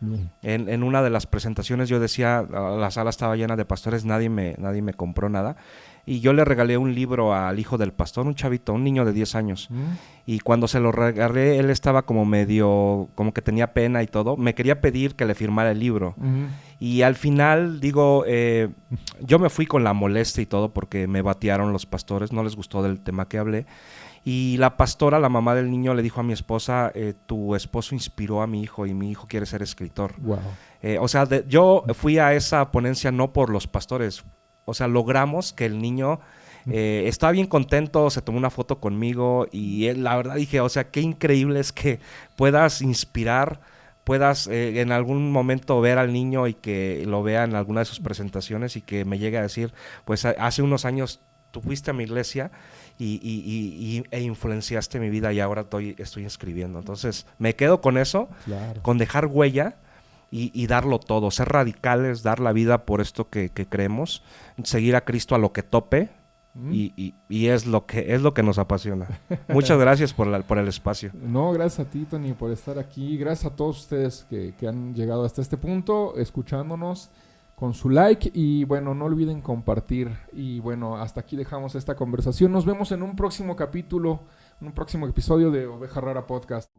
En una de las presentaciones yo decía, la sala estaba llena de pastores, nadie me compró nada, y yo le regalé un libro al hijo del pastor, un chavito, un niño de 10 años, y cuando se lo regalé, él estaba como que tenía pena y todo, me quería pedir que le firmara el libro, y al final, yo me fui con la molestia y todo, porque me batearon los pastores, no les gustó del tema que hablé. Y la pastora, la mamá del niño, le dijo a mi esposa, tu esposo inspiró a mi hijo y mi hijo quiere ser escritor. Wow. Yo fui a esa ponencia no por los pastores. O sea, logramos que el niño estaba bien contento, se tomó una foto conmigo y la verdad dije, o sea, qué increíble es que puedas inspirar, puedas en algún momento ver al niño y que lo vea en alguna de sus presentaciones y que me llegue a decir, pues hace unos años tú fuiste a mi iglesia e influenciaste mi vida y ahora estoy escribiendo. Entonces me quedo con eso, claro, con dejar huella y darlo todo, ser radicales, dar la vida por esto que creemos, seguir a Cristo a lo que tope. Y es lo que nos apasiona. Muchas gracias por el espacio. No, gracias a ti, Tony, por estar aquí. Gracias a todos ustedes que han llegado hasta este punto, escuchándonos, con su like, y bueno, no olviden compartir. Y bueno, hasta aquí dejamos esta conversación. Nos vemos en un próximo capítulo, en un próximo episodio de Oveja Rara Podcast.